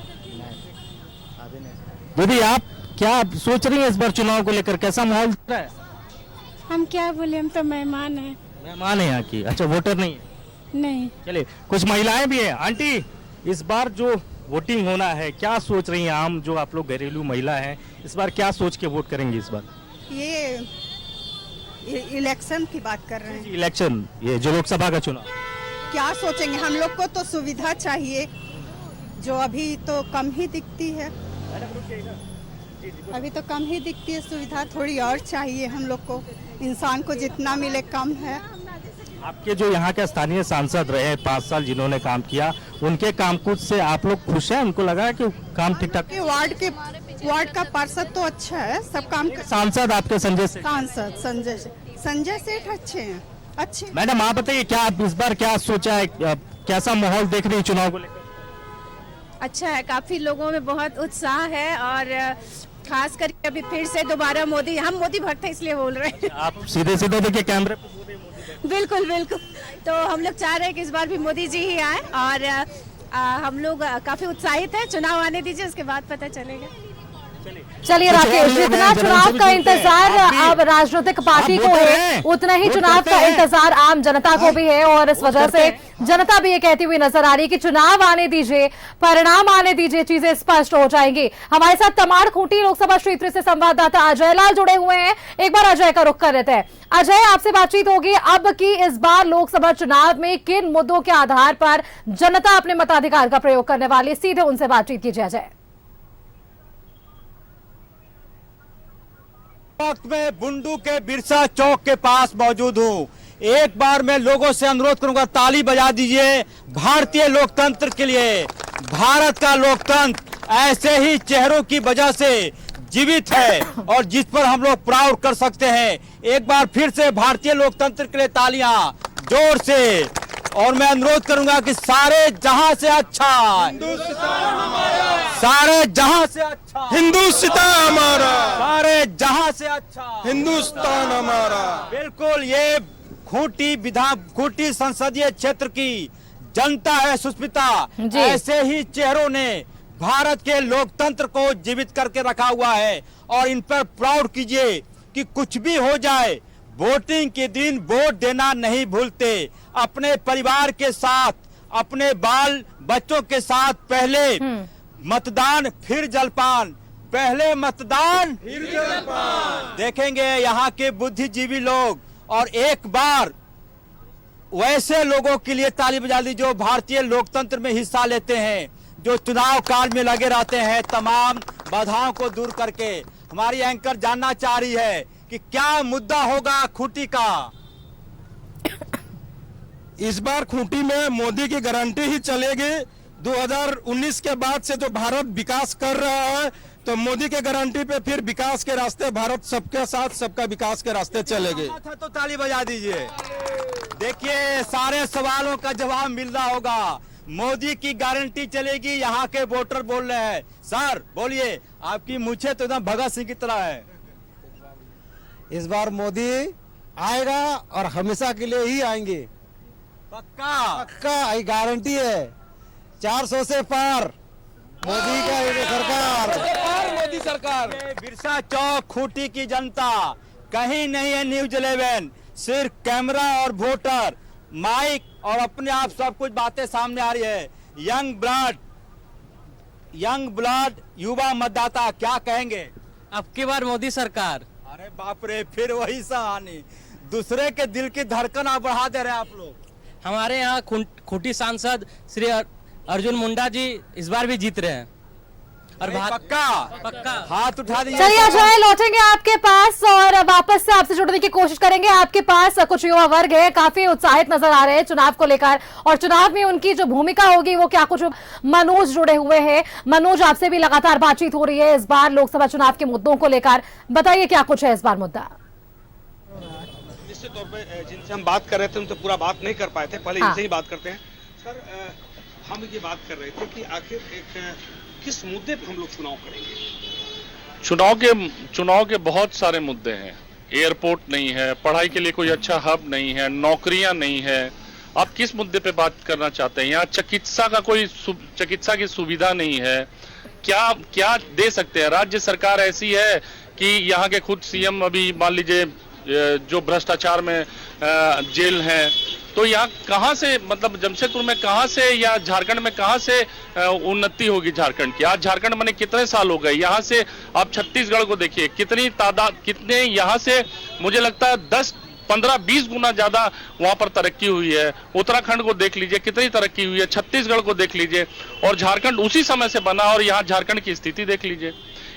अभी नहीं। दीदी, आप क्या सोच रही हैं इस बार चुनाव को लेकर? कैसा माहौल दिख रहा है? हम क्या बोले, हम तो मेहमान हैं। मेहमान है यहाँ की? अच्छा, वोटर नहीं है? नहीं। चलिए, कुछ महिलाएं भी हैं। आंटी, इस बार जो वोटिंग होना है, क्या सोच रही हैं? आम जो आप लोग घरेलू महिला हैं, इस बार क्या सोच के वोट करेंगे इस बार? ये इलेक्शन की बात कर रहे हैं। इलेक्शन, ये जो लोकसभा का चुनाव, क्या सोचेंगे? हम लोग को तो सुविधा चाहिए, जो अभी तो कम ही दिखती है। अभी तो कम ही दिखती है सुविधा, थोड़ी और चाहिए हम लोग को। इंसान को जितना मिले कम है। आपके जो यहाँ के स्थानीय सांसद रहे 5 साल, जिन्होंने काम किया, उनके कामकाज से आप लोग खुश हैं? उनको लगा कि काम ठीक ठाक? वार्ड का पार्षद तो अच्छा है, सब काम। सांसद आपके संजय सेठ अच्छे हैं, अच्छे। मैडम, आप बताइए, क्या आप इस बार क्या सोचा है? कैसा माहौल देख रही है चुनाव को लेकर? अच्छा है, काफी लोगों में बहुत उत्साह है, और खास करके अभी फिर से दोबारा मोदी, हम मोदी भक्त हैं इसलिए बोल रहे हैं। आप सीधे देखिए कैमरे पे। बिल्कुल बिल्कुल। तो हम लोग चाह रहे हैं कि इस बार भी मोदी जी ही आए, और हम लोग काफी उत्साहित हैं। चुनाव आने दीजिए, उसके बाद पता चलेगा। चलिए राकेश, जितना चुनाव का इंतजार अब राजनीतिक पार्टी को है, उतना ही चुनाव का इंतजार आम जनता को भी है, और इस वजह से जनता भी ये कहती हुई नजर आ रही है कि चुनाव आने दीजिए, परिणाम आने दीजिए, चीजें स्पष्ट हो जाएंगी। हमारे साथ तमाड़ खूंटी लोकसभा क्षेत्र से संवाददाता अजय लाल जुड़े हुए हैं। एक बार अजय का रुख कर लेते हैं। अजय, आपसे बातचीत होगी अब की इस बार लोकसभा चुनाव में किन मुद्दों के आधार पर जनता अपने मताधिकार का प्रयोग करने वाली, सीधे उनसे बातचीत कीजिए अजय। वक्त में बुंडू के बिरसा चौक के पास मौजूद हूँ। एक बार मैं लोगों से अनुरोध करूंगा, ताली बजा दीजिए भारतीय लोकतंत्र के लिए। भारत का लोकतंत्र ऐसे ही चेहरों की वजह से जीवित है, और जिस पर हम लोग प्राउड कर सकते हैं। एक बार फिर से भारतीय लोकतंत्र के लिए तालियां जोर से। और मैं अनुरोध करूंगा कि सारे जहां से अच्छा, सारे जहां से अच्छा हिंदुस्तान हमारा, सारे जहां से अच्छा हिंदुस्तान हमारा। बिल्कुल, ये खूंटी संसदीय क्षेत्र की जनता है सुष्मिता। ऐसे ही चेहरों ने भारत के लोकतंत्र को जीवित करके रखा हुआ है, और इन पर प्राउड कीजिए कि कुछ भी हो जाए, वोटिंग के दिन वोट देना नहीं भूलते। अपने परिवार के साथ, अपने बाल बच्चों के साथ पहले मतदान फिर जलपान, पहले मतदान फिर जलपान। देखेंगे यहाँ के बुद्धिजीवी लोग, और एक बार वैसे लोगों के लिए ताली बजा दी जो भारतीय लोकतंत्र में हिस्सा लेते हैं, जो चुनाव काल में लगे रहते हैं तमाम बाधाओं को दूर करके। हमारी एंकर जानना चाह रही है कि क्या मुद्दा होगा खूंटी का। इस बार खूंटी में मोदी की गारंटी ही चलेगी। 2019 के बाद से जो भारत विकास कर रहा है, तो मोदी के गारंटी पे फिर विकास के रास्ते, भारत सबके साथ सबका विकास के रास्ते चलेगी। तो ताली बजा दीजिए। देखिए, सारे सवालों का जवाब मिल रहा होगा। मोदी की गारंटी चलेगी, यहाँ के वोटर बोल रहे हैं। सर बोलिए, आपकी मूछें तो एकदम भगत सिंह की तरह है। इस बार मोदी आएगा और हमेशा के लिए ही आएंगे। पक्का, ये गारंटी है। 400 से पार मोदी का सरकार, मोदी सरकार। बिरसा चौक खूंटी की जनता कहीं नहीं है न्यूज 11, सिर्फ कैमरा और वोटर, माइक और अपने आप सब कुछ बातें सामने आ रही है। यंग ब्लड युवा मतदाता क्या कहेंगे? अब की बार मोदी सरकार। अरे बाप रे, फिर वही कहानी। दूसरे के दिल की धड़कन आप बढ़ा दे रहे हैं आप लोग। हमारे यहाँ खूंटी सांसद श्री अर्जुन मुंडा जी इस बार भी जीत रहे हैं और पक्का हाथ उठा दीजिए। चलिए अजय, लौटेंगे आपके पास और वापस से आपसे जुड़ने की कोशिश करेंगे। आपके पास कुछ युवा वर्ग है, काफी उत्साहित नजर आ रहे हैं चुनाव को लेकर, और चुनाव में उनकी जो भूमिका होगी वो क्या कुछ। मनोज जुड़े हुए हैं। मनोज, आपसे भी लगातार बातचीत हो रही है इस बार लोकसभा चुनाव के मुद्दों को लेकर, बताइए क्या कुछ है इस बार मुद्दा। निश्चित तौर पर जिनसे हम बात कर रहे थे उनसे पूरा बात नहीं कर पाए थे, पहले इनसे ही बात करते हैं। सर, हम ये बात कर रहे थे कि आखिर किस मुद्दे पर हम लोग चुनाव करेंगे। चुनाव के बहुत सारे मुद्दे हैं। एयरपोर्ट नहीं है, पढ़ाई के लिए कोई अच्छा हब नहीं है, नौकरियां नहीं है। आप किस मुद्दे पे बात करना चाहते हैं? यहाँ चिकित्सा की सुविधा नहीं है। क्या दे सकते हैं? राज्य सरकार ऐसी है कि यहाँ के खुद सीएम अभी मान लीजिए जो भ्रष्टाचार में जेल हैं, तो यहाँ कहाँ से, मतलब जमशेदपुर में कहाँ से या झारखंड में कहाँ से उन्नति होगी झारखंड की? आज झारखंड बने कितने साल हो गए? यहाँ से आप छत्तीसगढ़ को देखिए, कितने यहाँ से मुझे लगता है 10, 15, 20 गुना ज्यादा वहां पर तरक्की हुई है। उत्तराखंड को देख लीजिए कितनी तरक्की हुई है, छत्तीसगढ़ को देख लीजिए, और झारखंड उसी समय से बना, और यहाँ झारखंड की स्थिति देख लीजिए।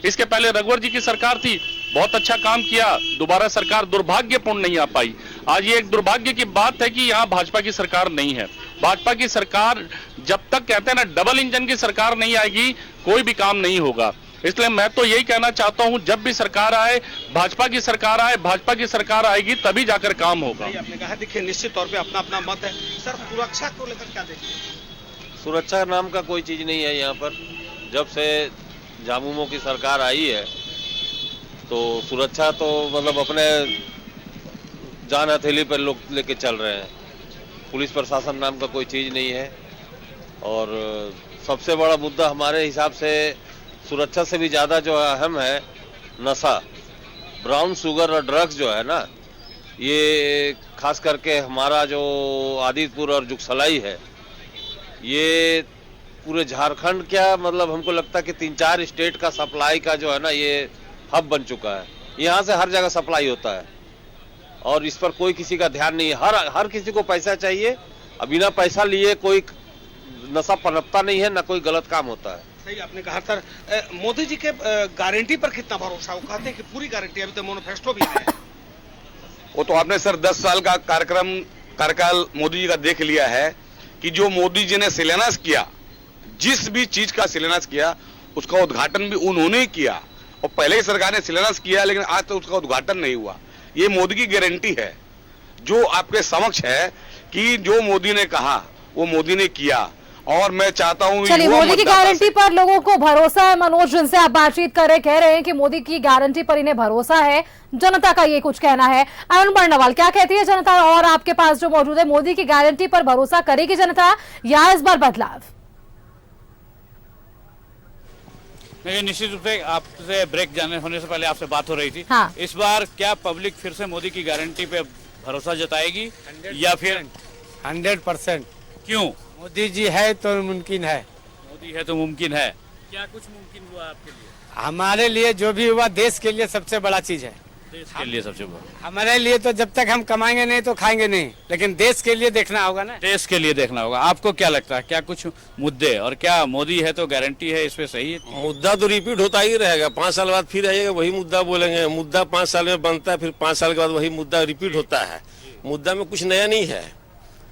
इसके पहले रघुवर जी की सरकार थी, बहुत अच्छा काम किया, दोबारा सरकार दुर्भाग्यपूर्ण नहीं आ पाई। आज ये एक दुर्भाग्य की बात है कि यहाँ भाजपा की सरकार नहीं है। भाजपा की सरकार जब तक, कहते हैं ना, डबल इंजन की सरकार नहीं आएगी, कोई भी काम नहीं होगा। इसलिए मैं तो यही कहना चाहता हूं, जब भी सरकार आए, भाजपा की सरकार आए, भाजपा की सरकार आएगी तभी जाकर काम होगा। आपने कहा, देखिए निश्चित तौर पे अपना अपना मत है। सर, सुरक्षा को लेकर क्या देखते हैं? सुरक्षा नाम का कोई चीज नहीं है यहाँ पर। जब से झामुमो की सरकार आई है तो सुरक्षा तो मतलब अपने जान हथेली पर लोग लेके चल रहे हैं। पुलिस प्रशासन नाम का कोई चीज नहीं है। और सबसे बड़ा मुद्दा हमारे हिसाब से सुरक्षा से भी ज्यादा जो अहम है, नशा, ब्राउन शुगर और ड्रग्स जो है ना, ये खास करके हमारा जो आदितपुर और जुगसलाई है, ये पूरे झारखंड क्या, मतलब हमको लगता है कि 3-4 स्टेट का सप्लाई का जो है ना, ये हब बन चुका है। यहाँ से हर जगह सप्लाई होता है और इस पर कोई किसी का ध्यान नहीं है। हर किसी को पैसा चाहिए, अब बिना पैसा लिए कोई नशा पनपता नहीं है, ना कोई गलत काम होता है। सही आपने कहा। सर, मोदी जी के गारंटी पर कितना भरोसा? वो कहते हैं कि पूरी गारंटी, अभी तो मैनिफेस्टो भी है। वो तो आपने सर 10 साल का कार्यकाल मोदी जी का देख लिया है कि जो मोदी जी ने शिलान्यास किया, जिस भी चीज का शिलान्यास किया उसका उद्घाटन भी उन्होंने ही किया, और पहले ही सरकार ने शिलान्यास किया लेकिन आज तक तो उसका उद्घाटन नहीं हुआ। ये मोदी की गारंटी है जो आपके समक्ष है कि जो मोदी ने कहा वो मोदी ने किया। और मैं चाहता हूं, चलिए, मोदी की गारंटी पर लोगों को भरोसा है। मनोज, जिनसे आप बातचीत कर रहे, कह रहे हैं कि मोदी की गारंटी पर इन्हें भरोसा है। जनता का ये कुछ कहना है। अरुण बर्णवाल, क्या कहती है जनता? और आपके पास जो मौजूद है, मोदी की गारंटी पर भरोसा करेगी जनता या इस बार बदलाव? नहीं, निश्चित रूप से आपसे ब्रेक जाने होने से पहले आपसे बात हो रही थी। हाँ। इस बार क्या पब्लिक फिर से मोदी की गारंटी पे भरोसा जताएगी या फिर 100%? क्यों? मोदी जी है तो मुमकिन है। मोदी है तो मुमकिन है। क्या कुछ मुमकिन हुआ आपके लिए? हमारे लिए जो भी हुआ देश के लिए सबसे बड़ा चीज है। देश के लिए सबसे बड़ा। हमारे लिए तो जब तक हम कमाएंगे नहीं तो खाएंगे नहीं, लेकिन देश के लिए देखना होगा ना। देश के लिए देखना होगा। आपको क्या लगता है, क्या कुछ मुद्दे, और क्या मोदी है तो गारंटी है, इस पे सही है? मुद्दा तो रिपीट होता ही रहेगा, 5 साल बाद फिर आइएगा वही मुद्दा बोलेंगे। मुद्दा 5 साल में बनता है, फिर 5 साल के बाद वही मुद्दा रिपीट होता है। मुद्दा में कुछ नया नहीं है।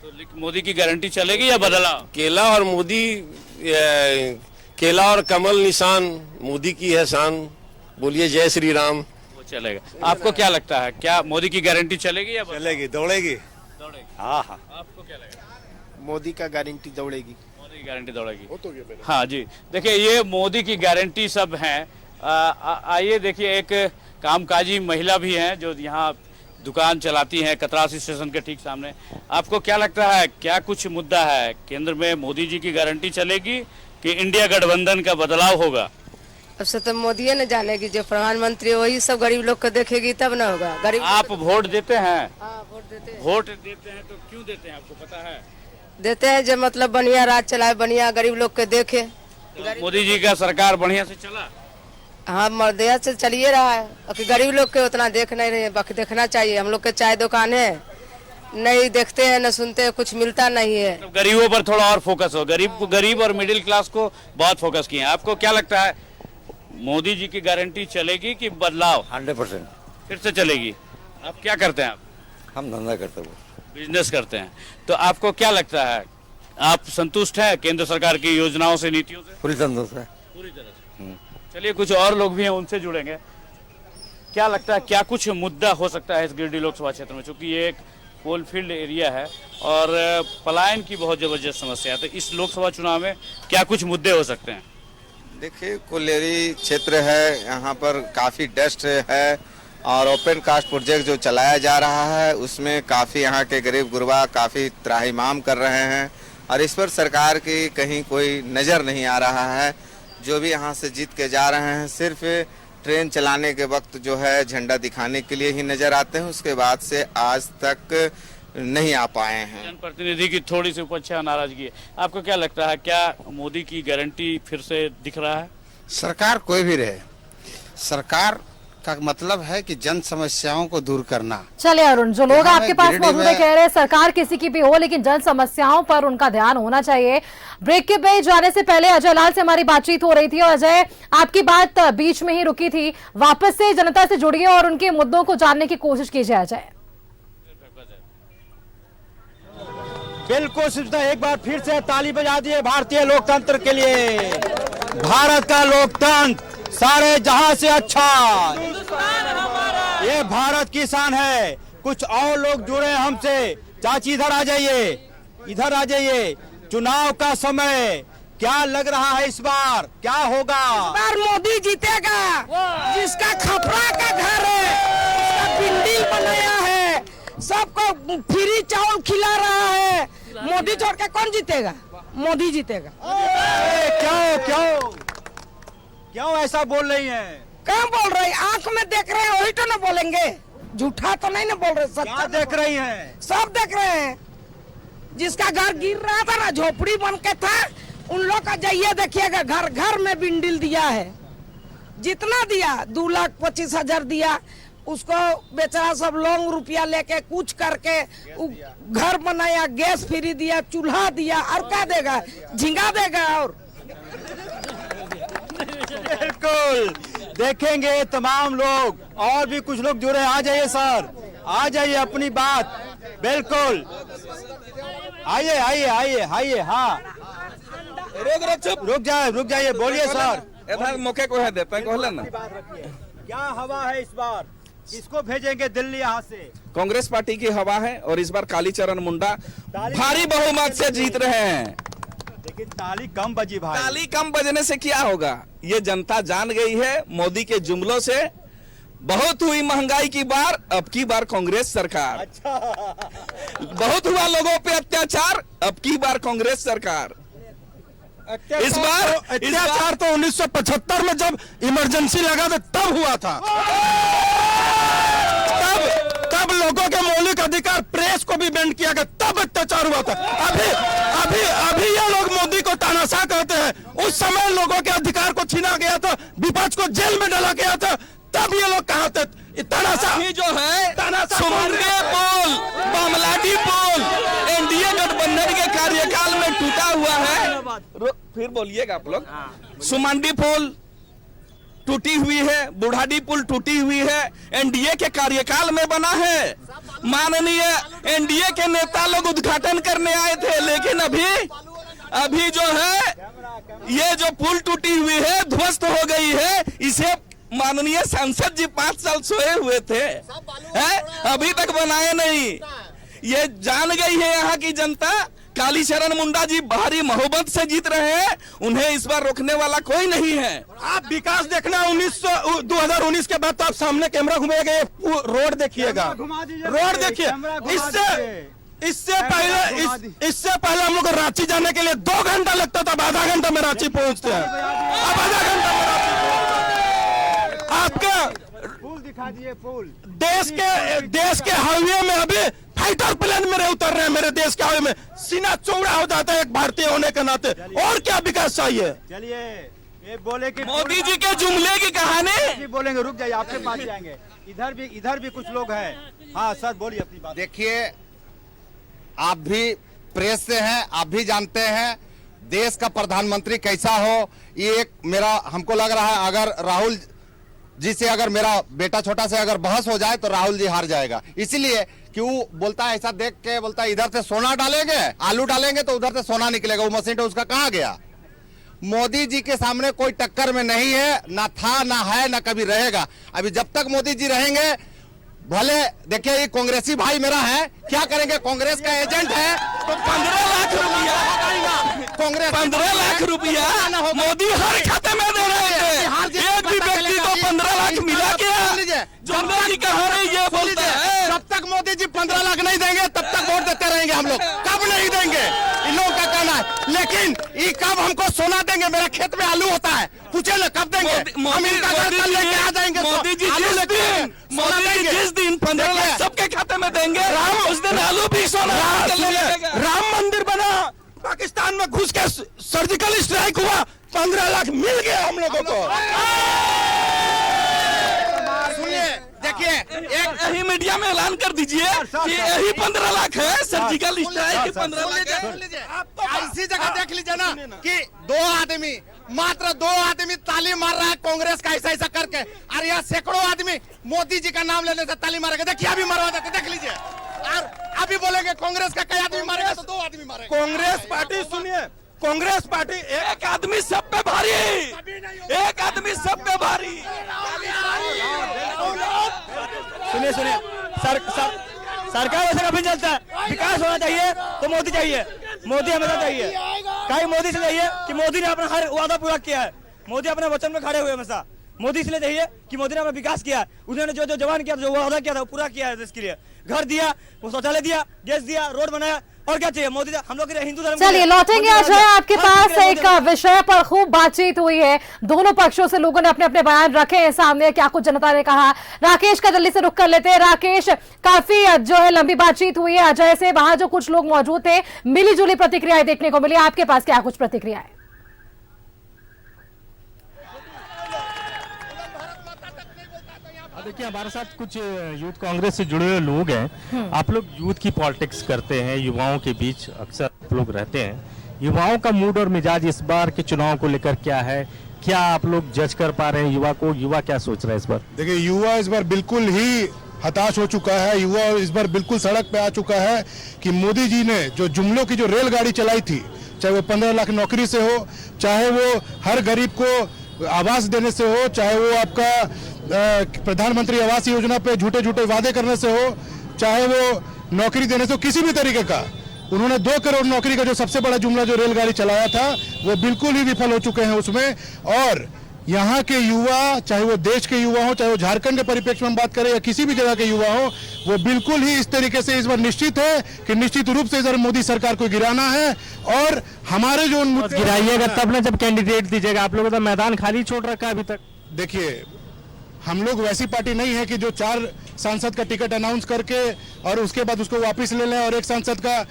तो मोदी की गारंटी चलेगी या बदलाव? केला और मोदी, केला और कमल निशान मोदी की है शान। बोलिए जय श्री राम। वो चलेगा। आपको क्या लगता है, क्या मोदी की गारंटी चलेगी या चलेगी? दौड़ेगी। हाँ हाँ। आपको क्या लगेगा? मोदी का गारंटी दौड़ेगी। मोदी की गारंटी दौड़ेगी। हाँ जी, देखिए ये मोदी की गारंटी सब हैं। आइए देखिए, एक कामकाजी महिला भी हैं जो यहाँ दुकान चलाती हैं कतरास स्टेशन के ठीक सामने। आपको क्या लगता है, क्या कुछ मुद्दा है? केंद्र में मोदी जी की गारंटी चलेगी कि इंडिया गठबंधन का बदलाव होगा? अब से तो मोदी ने जानेगी, जो प्रधानमंत्री वही सब गरीब लोग को देखेगी तब ना होगा। गरीब आप वोट देते हैं? हाँ, वोट देते हैं। वोट देते हैं तो क्यों देते हैं, आपको पता है? देते हैं जो मतलब बढ़िया राज चलाए, बढ़िया गरीब लोग को देखे। तो मोदी जी का सरकार बढ़िया से चला? हाँ, मर्दिया से चलिए रहा है। अब गरीब लोग के उतना देख नहीं रहे, बाकी देखना चाहिए। हम लोग के चाय दुकान है, नहीं देखते हैं न सुनते हैं, कुछ मिलता नहीं है। तो गरीबों पर थोड़ा और फोकस हो, गरीब और मिडिल क्लास को बहुत फोकस किया है। आपको क्या लगता है, मोदी जी की गारंटी चलेगी कि बदलाव? 100% फिर से चलेगी। आप क्या करते हैं? आप? हम धंधा करते हैं, बिजनेस करते हैं। तो आपको क्या लगता है, आप संतुष्ट हैं केंद्र सरकार की योजनाओं से, नीतियों से? पूरी संतोष है। पूरी तरह से। चलिए कुछ और लोग भी हैं, उनसे जुड़ेंगे। क्या लगता है, क्या कुछ मुद्दा हो सकता है इस गिरिडीह लोकसभा क्षेत्र में? चूंकि ये एक कोलफील्ड एरिया है और पलायन की बहुत जबरदस्त समस्या है, तो इस लोकसभा चुनाव में क्या कुछ मुद्दे हो सकते हैं? देखिए, कोलेरी क्षेत्र है, यहाँ पर काफ़ी डस्ट है और ओपन कास्ट प्रोजेक्ट जो चलाया जा रहा है उसमें काफ़ी यहाँ के गरीब गुरबा काफ़ी त्राहिमाम कर रहे हैं और इस पर सरकार की कहीं कोई नज़र नहीं आ रहा है। जो भी यहाँ से जीत के जा रहे हैं सिर्फ ट्रेन चलाने के वक्त जो है झंडा दिखाने के लिए ही नज़र आते हैं, उसके बाद से आज तक नहीं आ पाए हैं। जनप्रतिनिधि की थोड़ी सी उपच्छा नाराजगी है। आपको क्या लगता है, क्या मोदी की गारंटी फिर से दिख रहा है? सरकार कोई भी रहे, सरकार का मतलब है कि जन समस्याओं को दूर करना। चलिए अरुण, जो लोग आपके पास मौजूद है कह रहे हैं सरकार किसी की भी हो लेकिन जन समस्याओं पर उनका ध्यान होना चाहिए। ब्रेक के पे जाने से पहले अजय लाल से हमारी बातचीत हो रही थी और अजय, आपकी बात बीच में ही रुकी थी, वापस से जनता से जुड़िए और उनके मुद्दों को जानने की कोशिश कीजिए अजय। बिल्कुल सुष्मिता, एक बार फिर से ताली बजा दिए भारतीय लोकतंत्र के लिए। भारत का लोकतंत्र सारे जहां से अच्छा, ये भारत की शान है। कुछ और लोग जुड़े हैं हमसे। चाची इधर आ जाइए, इधर आ जाइए। चुनाव का समय क्या लग रहा है, इस बार क्या होगा? इस बार मोदी जीतेगा। जिसका खपरा का घर है, उसका बिल्डिंग बनाया है, सबको फ्री चावल खिला रहा है। मोदी छोड़ के कौन जीतेगा? मोदी जीतेगा। क्यों क्यों क्यों ऐसा बोल रही हैं? क्या बोल रही? आंख में देख रहे हैं वही तो ना बोलेंगे, झूठा तो नहीं ना बोल रहे। क्या देख रही हैं? सब देख रहे हैं। जिसका घर गिर रहा था ना, झोपड़ी बन के था, उन लोग का जाइए देखिएगा, घर घर में बिंडिल दिया है। जितना दिया 2,25,000 दिया, उसको बेचारा सब लोग रुपया लेके कुछ करके घर बनाया, गैस फ्री दिया, चूल्हा दिया, और क्या देगा? झिंगा देगा। और बिल्कुल देखेंगे तमाम लोग, और भी कुछ लोग जुड़े। आ जाइए सर, आ जाइए, अपनी बात बिल्कुल। आइए आइए आइए आइए। हाँ, रुक जाइए, बोलिए सर। मौके को है देते हैं ना। क्या हवा है इस बार? इसको भेजेंगे दिल्ली यहाँ से। कांग्रेस पार्टी की हवा है और इस बार कालीचरण मुंडा भारी बहुमत से जीत रहे हैं। लेकिन ताली कम बजी भाई। ताली कम बजने से क्या होगा? ये जनता जान गई है मोदी के जुमलों से। बहुत हुई महंगाई की बार, अब की बार कांग्रेस सरकार। बहुत हुआ लोगों पे अत्याचार, अब की बार कांग्रेस सरकार। इस बार अत्याचार तो 1975 में जब इमरजेंसी लगा था तब हुआ था। तब लोगों के मौलिक अधिकार, प्रेस को भी बैंड किया गया, तब अत्याचार हुआ था। अभी ये लोग मोदी को तानाशाह कहते हैं। उस समय लोगों के अधिकार को छीना गया था, विपक्ष को जेल में डाला गया था, तब ये लोग कहाँ थे? अभी जो है सुमंगे पुल, बामलाडी पुल एनडीए गठबंधन के कार्यकाल में टूटा हुआ है। फिर बोलिएगा आप लोग। सुमंडी पुल टूटी हुई है, बुढ़ाडी पुल टूटी हुई है, एनडीए के कार्यकाल में बना है। माननीय एनडीए के नेता लोग उद्घाटन करने आए थे, लेकिन अभी जो है ये जो पुल टूटी हुई है, ध्वस्त हो गई है। इसे माननीय सांसद जी 5 साल सोए हुए थे, अभी तक बनाए नहीं। ये जान गई है यहाँ की जनता। कालीचरण मुंडा जी भारी मोहब्बत से जीत रहे हैं, उन्हें इस बार रोकने वाला कोई नहीं है। आप विकास देखना 2019 के बाद तो आप सामने कैमरा घुमाएगा, रोड देखिएगा, रोड देखिए। इससे पहले हम लोग रांची जाने के लिए 2 घंटा लगता था, अब आधा घंटा में रांची पहुंचते हैं। अब आधा घंटा में रांची आपका पुल दिखा दिए। पुल देश के हाईवे में अभी फाइटर प्लेन मेरे उतर रहे हैं। मेरे देश के हाईवे में सीना चौड़ा हो जाता है एक भारतीय होने के नाते। और क्या विकास चाहिए? चलिए ये बोले कि मोदी जी के जुमले की कहानी बोलेंगे, रुक जाइए, आपके पास जाएंगे। इधर भी कुछ लोग हैं। हाँ सर बोलिए अपनी बात। देखिए, आप भी प्रेस से हैं, आप भी जानते हैं देश का प्रधानमंत्री कैसा हो। ये एक मेरा हमको लग रहा है, अगर राहुल जी से अगर मेरा बेटा छोटा से अगर बहस हो जाए तो राहुल जी हार जाएगा। इसीलिए क्यों बोलता है, ऐसा देख के बोलता है इधर से सोना डालेंगे, आलू डालेंगे तो उधर से सोना निकलेगा। वो मशीन तो उसका कहाँ गया? मोदी जी के सामने कोई टक्कर में नहीं है, ना था, ना है, ना कभी रहेगा। अभी जब तक मोदी जी रहेंगे, भले देखिए ये कांग्रेसी भाई मेरा है, क्या करेंगे? कांग्रेस का एजेंट है तो 15 लाख रुपया कांग्रेस 15 लाख रुपया मोदी हर खाते में दे रहे हैं। एक भी व्यक्ति को 15 लाख मिला क्या? जो मोदी कहा रही ये बोलते हैं। जब तक मोदी जी 15 लाख नहीं देंगे तब तक वोट देते रहेंगे हम लोग। कब नहीं देंगे इन लोगों का कहना है। लेकिन ये कब हमको सोना देंगे? मेरा खेत में आलू होता है, पूछे ना कब देंगे? हम इनका घर लेके आ जाएंगे। मोदी जी जिस दिन 15 लाख सबके खाते में देंगे, उस दिन आलू भी सोना। राम मंदिर बना, पाकिस्तान में घुस के सर्जिकल स्ट्राइक हुआ, 15 लाख मिल गया हम लोगों को। सुनिए, देखिए यही मीडिया में ऐलान कर दीजिए कि यही 15 लाख है, सर्जिकल स्ट्राइक 15 लाख है। ऐसी जगह देख लीजिए ना कि 2 आदमी, मात्र 2 आदमी ताली मार रहा है कांग्रेस का ऐसा ऐसा करके, और यहाँ सैकड़ों आदमी मोदी जी का नाम लेने से ताली मारेगा। देखिए अभी मरवा देते, देख लीजिए। और अभी बोलेंगे कांग्रेस का कई आदमी मारेगा तो 2 आदमी मारेगा। कांग्रेस पार्टी, सुनिए, कांग्रेस पार्टी एक आदमी सब पे भारी, एक आदमी सब पे भारी। सुनिए सरकार वैसे कभी चलता है। विकास होना चाहिए तो मोदी चाहिए, मोदी हमेशा चाहिए। कहीं मोदी से चाहिए कि मोदी ने अपना हर वादा पूरा किया है। मोदी अपने वचन में खड़े हुए हमेशा। मोदी इसलिए चाहिए कि मोदी ने अपना विकास किया है। उन्होंने जो जवान किया, जो वादा किया था वो पूरा किया है देश के लिए। घर दिया, वो शौचालय दिया, गैस दिया, रोड बनाया, और क्या चाहिए? मोदी हम लोग हिंदू धर्म। चलिए लौटेंगे आज है आपके पास। एक विषय पर खूब बातचीत हुई है, दोनों पक्षों से लोगों ने अपने अपने बयान रखे हैं सामने, क्या कुछ जनता ने कहा। राकेश का जल्दी से रुख कर लेते हैं। राकेश, काफी जो है लंबी बातचीत हुई है अजय से, वहां जो कुछ लोग मौजूद थे, मिली जुली प्रतिक्रियाएं देखने को मिली, आपके पास क्या कुछ प्रतिक्रियाएं? देखिए हमारे साथ कुछ यूथ कांग्रेस से जुड़े हुए लोग हैं। आप लोग यूथ की पॉलिटिक्स करते हैं, युवाओं के बीच अक्सर आप लोग रहते हैं। युवाओं का मूड और मिजाज इस बार के चुनाव को लेकर क्या है? क्या आप लोग जज कर पा रहे हैं युवा को? युवा क्या सोच रहा है इस बार? देखिए युवा इस बार बिल्कुल ही हताश हो चुका है। युवा इस बार बिल्कुल सड़क पे आ चुका है कि मोदी जी ने जो जुमलों की जो रेलगाड़ी चलाई थी, चाहे वो 15 लाख नौकरी से हो, चाहे वो हर गरीब को आवास देने से हो, चाहे वो आपका प्रधानमंत्री आवास योजना पे झूठे झूठे वादे करने से हो, चाहे वो नौकरी देने से हो, किसी भी तरीके का उन्होंने 2 करोड़ नौकरी का जो सबसे बड़ा जुमला जो रेलगाड़ी चलाया था वो बिल्कुल ही विफल हो चुके हैं उसमें। और यहाँ के युवा, चाहे वो देश के युवा हो, चाहे वो झारखंड के परिप्रेक्ष्य में हम बात करें या किसी भी जगह के युवा हो, वो बिल्कुल ही इस तरीके से इस बार निश्चित है कि निश्चित रूप से इस बार मोदी सरकार को गिराना है। और हमारे जो गिराइएगा तब ना जब कैंडिडेट दीजिएगा। आप लोगों का मैदान खाली छोड़ रखा है अभी तक। देखिए हम लोग वैसी पार्टी नहीं है कि जो 4 सांसद का टिकट अनाउंस करके और उसके बाद उसको वापस ले लें और एक सांसद का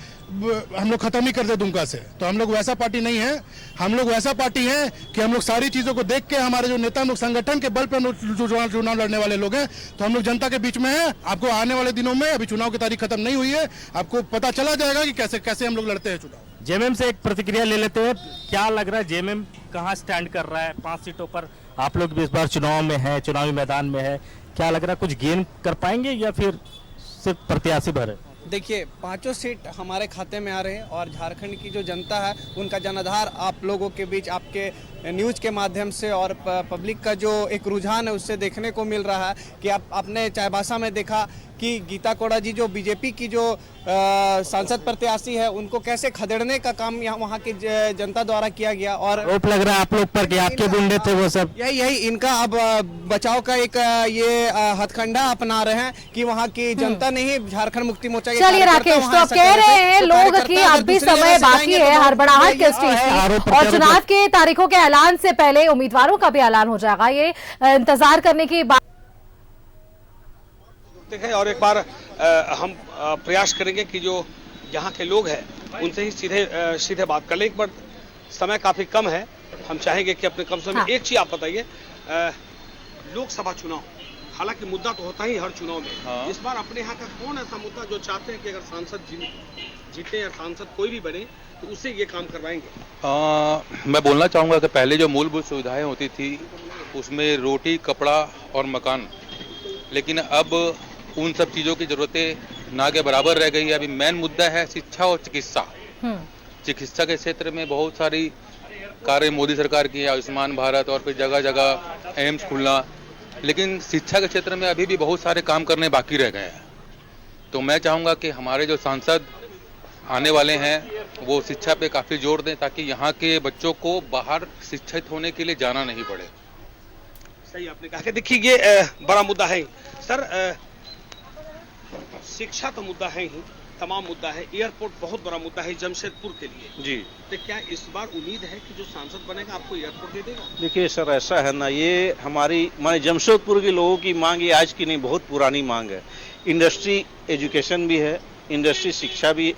हम लोग खत्म ही कर दे दुमका से। तो हम लोग वैसा पार्टी नहीं है। हम लोग वैसा पार्टी है कि हम लोग सारी चीजों को देख के, हमारे जो नेता लोग संगठन के बल पर चुनाव लड़ने वाले लोग हैं, तो हम लोग जनता के बीच में हैं। आपको आने वाले दिनों में, अभी चुनाव की तारीख खत्म नहीं हुई है, आपको पता चला जाएगा कि कैसे कैसे हम लोग लड़ते हैं चुनाव। जेएमएम से एक प्रतिक्रिया ले लेते हैं। क्या लग रहा है जेएमएम कहाँ स्टैंड कर रहा है? 5 सीटों पर आप लोग भी इस बार चुनाव में है, चुनावी मैदान में है, क्या लग रहा है कुछ गेन कर पाएंगे या फिर सिर्फ प्रत्याशी भर है? देखिए 5 सीट हमारे खाते में आ रहे हैं और झारखंड की जो जनता है उनका जनाधार आप लोगों के बीच आपके न्यूज़ के माध्यम से और पब्लिक का जो एक रुझान है उससे देखने को मिल रहा है कि आपने चाईबासा में देखा कि गीता कोड़ा जी जो बीजेपी की जो सांसद प्रत्याशी है उनको कैसे खदेड़ने का काम यहाँ वहाँ की जनता द्वारा किया गया। और आरोप लग रहा है आप लोग पर कि आपके गुंडे थे वो सब। यही इनका अब बचाव का एक ये हथकंडा अपना रहे हैं कि वहाँ की जनता ने ही झारखंड मुक्ति मोर्चा के चलिए राकेश, तो आप कह रहे हैं लोग कि अब भी समय बाकी है हड़बड़ाहट किस चीज की, और चुनाव के तारीखों के ऐलान से पहले उम्मीदवारों का भी ऐलान हो जाएगा, ये इंतजार करने की बात है। और एक बार हम प्रयास करेंगे कि जो यहाँ के लोग हैं उनसे ही सीधे बात कर ले। एक बार समय काफी कम है, हम चाहेंगे कि अपने कम समय एक चीज आप बताइए, लोकसभा चुनाव हालांकि मुद्दा तो होता ही हर चुनाव में, इस बार अपने यहाँ का कौन ऐसा मुद्दा जो चाहते हैं कि अगर सांसद जीते या सांसद कोई भी बने तो उससे ये काम करवाएंगे? मैं बोलना चाहूँगा कि पहले जो मूलभूत सुविधाएं होती थी उसमें रोटी, कपड़ा और मकान, लेकिन अब उन सब चीज़ों की ज़रूरतें ना के बराबर रह गई है। अभी मेन मुद्दा है शिक्षा और चिकित्सा। चिकित्सा के क्षेत्र में बहुत सारी कार्य मोदी सरकार की है, आयुष्मान भारत और फिर जगह जगह एम्स खुलना, लेकिन शिक्षा के क्षेत्र में अभी भी बहुत सारे काम करने बाकी रह गए हैं। तो मैं चाहूँगा कि हमारे जो सांसद आने वाले हैं वो शिक्षा पे काफ़ी जोर दें ताकि यहाँ के बच्चों को बाहर शिक्षित होने के लिए जाना नहीं पड़े। सही आपने कहा कि देखिए ये बड़ा मुद्दा है सर, शिक्षा तो मुद्दा है ही, तमाम मुद्दा है, एयरपोर्ट बहुत बड़ा मुद्दा है जमशेदपुर के लिए जी। तो क्या इस बार उम्मीद है कि जो सांसद बनेगा आपको एयरपोर्ट दे देगा? देखिए सर ऐसा है ना, ये हमारी माने जमशेदपुर के लोगों की मांग ये आज की नहीं, बहुत पुरानी मांग है। इंडस्ट्री एजुकेशन भी है, इंडस्ट्री शिक्षा भी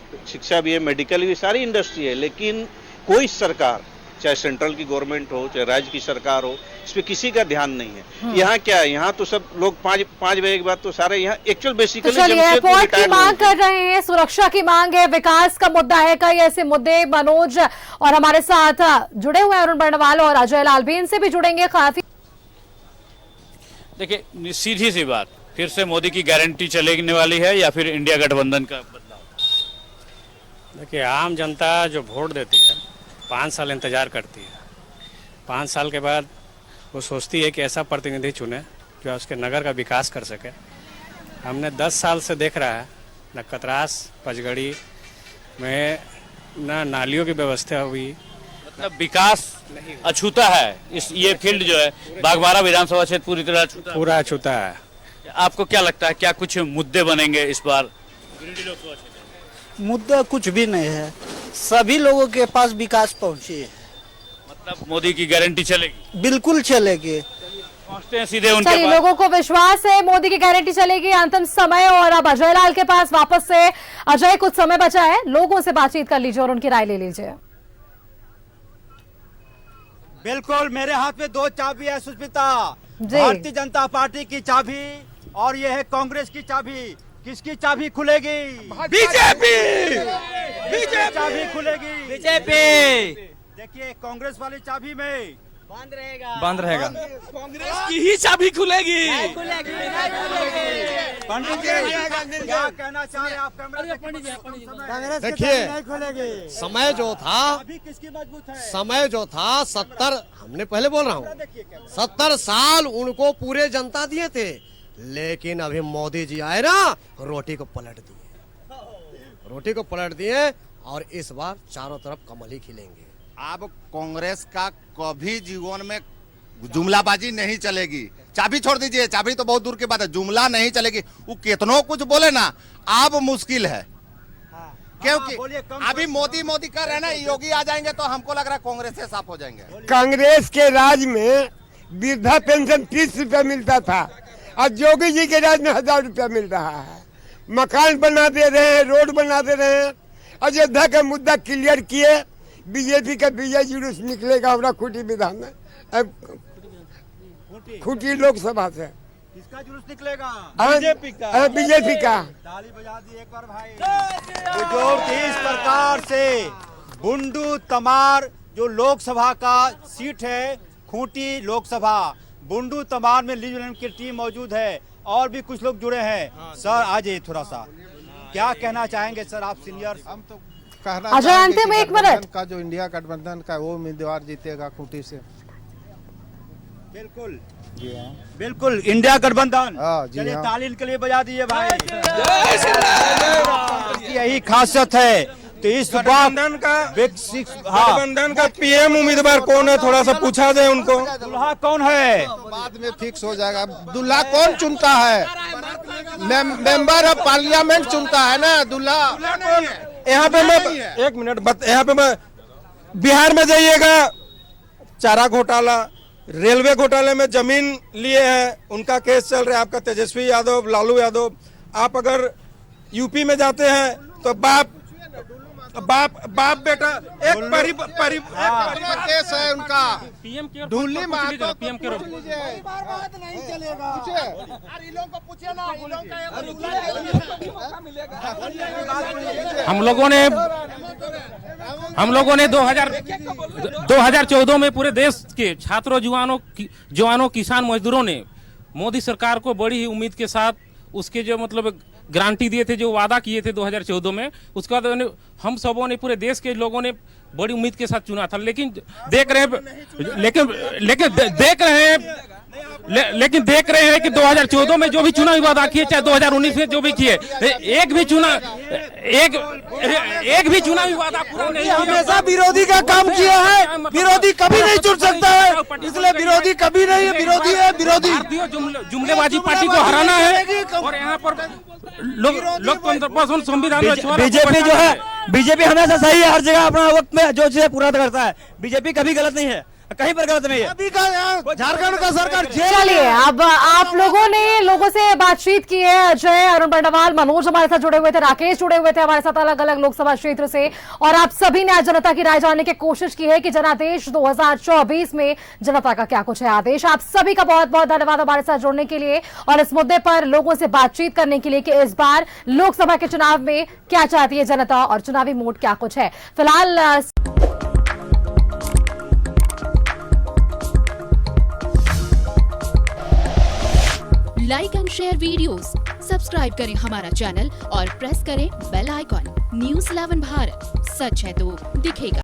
है, मेडिकल भी, सारी इंडस्ट्री है, लेकिन कोई सरकार चाहे सेंट्रल की गवर्नमेंट हो चाहे राज्य की सरकार हो इस पे किसी का ध्यान नहीं है। यहाँ क्या है, यहाँ तो सब लोग 5 बजे के बाद तो सारे यहाँ एक्चुअल बेसिकली एयरपोर्ट की मांग कर रहे हैं, सुरक्षा की मांग है, विकास का मुद्दा है, कई ऐसे मुद्दे। मनोज और हमारे साथ जुड़े हुए अरुण बर्णवाल और अजय लाल भी, इनसे भी जुड़ेंगे काफी। देखिए सीधी सी बात, फिर से मोदी की गारंटी चलने वाली है या फिर इंडिया गठबंधन का बदलाव? देखिए आम जनता जो वोट देती है 5 साल इंतजार करती है, 5 साल के बाद वो सोचती है कि ऐसा प्रतिनिधि चुने जो उसके नगर का विकास कर सके। हमने 10 साल से देख रहा है न कतरास पचगड़ी में न नालियों की व्यवस्था हुई, मतलब विकास अछूता है। ये फील्ड जो है बागबारा विधानसभा क्षेत्र पूरी तरह पूरा अछूता है। आपको क्या लगता है क्या कुछ मुद्दे बनेंगे इस बार? मुद्दा कुछ भी नहीं है, सभी लोगों के पास विकास पहुंची है। मतलब मोदी की गारंटी चलेगी? बिल्कुल चलेगी। पहुंचते हैं सीधे उनके पास। लोगों को विश्वास है मोदी की गारंटी चलेगी। अंतिम समय और अब अजय लाल के पास वापस से। अजय, कुछ समय बचा है, लोगों से बातचीत कर लीजिए और उनकी राय ले लीजिए। बिल्कुल, मेरे हाथ में 2 चाबी है सुष्मिता, भारतीय जनता पार्टी की चाबी और ये है कांग्रेस की चाबी। किसकी चाबी खुलेगी? बीजेपी चाबी खुलेगी। बीजेपी। देखिए कांग्रेस वाली चाबी में बंद रहेगा। कांग्रेस की ही चाबी खुलेगी। पंडित जी क्या कहना चाह रहे हैं आप? कांग्रेस देखिए समय जो था, किसकी मजबूत है? समय जो था 70, हमने पहले बोल रहा हूँ 70 साल उनको पूरे जनता दिए थे, लेकिन अभी मोदी जी आए ना, रोटी को पलट दिए और इस बार चारों तरफ कमल ही खिलेंगे। अब कांग्रेस का कभी जीवन में जुमलाबाजी नहीं चलेगी। चाबी छोड़ दीजिए, चाबी तो बहुत दूर की बात है, जुमला नहीं चलेगी। वो कितनों कुछ बोले ना, अब मुश्किल है क्योंकि अभी मोदी कर रहे हैं ना, योगी आ जाएंगे तो हमको लग रहा है कांग्रेस से साफ हो जाएंगे। कांग्रेस के राज में वृद्धा पेंशन 30 रुपया मिलता था, आज योगी जी के राज में 1000 रुपया मिल रहा है। मकान बना दे रहे हैं, रोड बना दे रहे हैं। अयोध्या का मुद्दा क्लियर किए, बीजेपी का विजय जुलूस निकलेगा हमारा खूंटी विधान में, खूंटी लोकसभा से। किसका जुलूस निकलेगा? बीजेपी का। बीजेपी का। ताली बजा दी एक बार भाई। जो इस प्रकार से बुंडू तमार जो लोकसभा का सीट है, खूंटी लोकसभा, बुंडू तमार में लीज की टीम मौजूद है और भी कुछ लोग जुड़े हैं। सर आ जाइए थोड़ा सा, क्या कहना चाहेंगे सर आप सीनियर? हम तो कहना अच्छा, अंतिम एक मिनट का जो इंडिया गठबंधन का वो उम्मीदवार जीतेगा खूंटी से। बिल्कुल जी हाँ, बिल्कुल इंडिया गठबंधन। चलिए ताली के लिए बजा दीजिए भाई। यही खासियत है। तो इस गठबंधन का पीएम उम्मीदवार कौन है, थोड़ा सा पूछा जाए उनको। दूल्हा कौन है बाद में फिक्स हो जाएगा। दूल्हा कौन चुनता है? मेंबर ऑफ पार्लियामेंट चुनता है ना दूल्हा। यहाँ पे मैं एक मिनट यहाँ पे मैं बिहार में जाइएगा, चारा घोटाला, रेलवे घोटाले में जमीन लिए हैं, उनका केस चल रहा है। आपका तेजस्वी यादव, लालू यादव। आप अगर यूपी में जाते हैं तो बाप बेटा एक केस है उनका। पीएम के ढूंढली महतो पीएम के नहीं चलेगा। हम लोगों ने 2014 में पूरे देश के छात्रों, जवानों, किसान, मजदूरों ने मोदी सरकार को बड़ी ही उम्मीद के साथ उसके जो मतलब गारंटी दिए थे, जो वादा किए थे 2014 में, उसके बाद हम सबों ने, पूरे देश के लोगों ने बड़ी उम्मीद के साथ चुना था। लेकिन देख रहे हैं कि 2014 में जो भी चुनावी वादा किए, चाहे 2019 में जो भी किए, एक भी चुनावी वादा पूरा नहीं। हमेशा विरोधी का काम किया है, विरोधी कभी नहीं चुन सकता है, इसलिए विरोधी कभी नहीं, विरोधी है विरोधी। जुमलेबाजी पार्टी को हराना है और यहाँ पर लोकतंत्र संविधान बीजेपी जो है, बीजेपी हमेशा सही है, हर जगह अपना वक्त में जो चीजें पूरा करता है। बीजेपी कभी गलत नहीं है, कहीं पर गलत नहीं है। झारखंड का सरकार। चलिए, अब आप लोगों ने लोगों से बातचीत की है। अजय, अरुण बंडवाल, मनोज हमारे साथ जुड़े हुए थे, राकेश जुड़े हुए थे हमारे साथ अलग अलग लोकसभा क्षेत्र से, और आप सभी ने आज जनता की राय जानने की कोशिश की है कि जनादेश 2024 में जनता का क्या कुछ है आदेश। आप सभी का बहुत बहुत धन्यवाद हमारे साथ जुड़ने के लिए और इस मुद्दे पर लोगों से बातचीत करने के लिए कि इस बार लोकसभा के चुनाव में क्या चाहती है जनता और चुनावी मूड क्या कुछ है। फिलहाल like and share videos, subscribe करें हमारा चैनल और प्रेस करें बेल आइकॉन। न्यूज़ 11 भारत, सच है तो दिखेगा।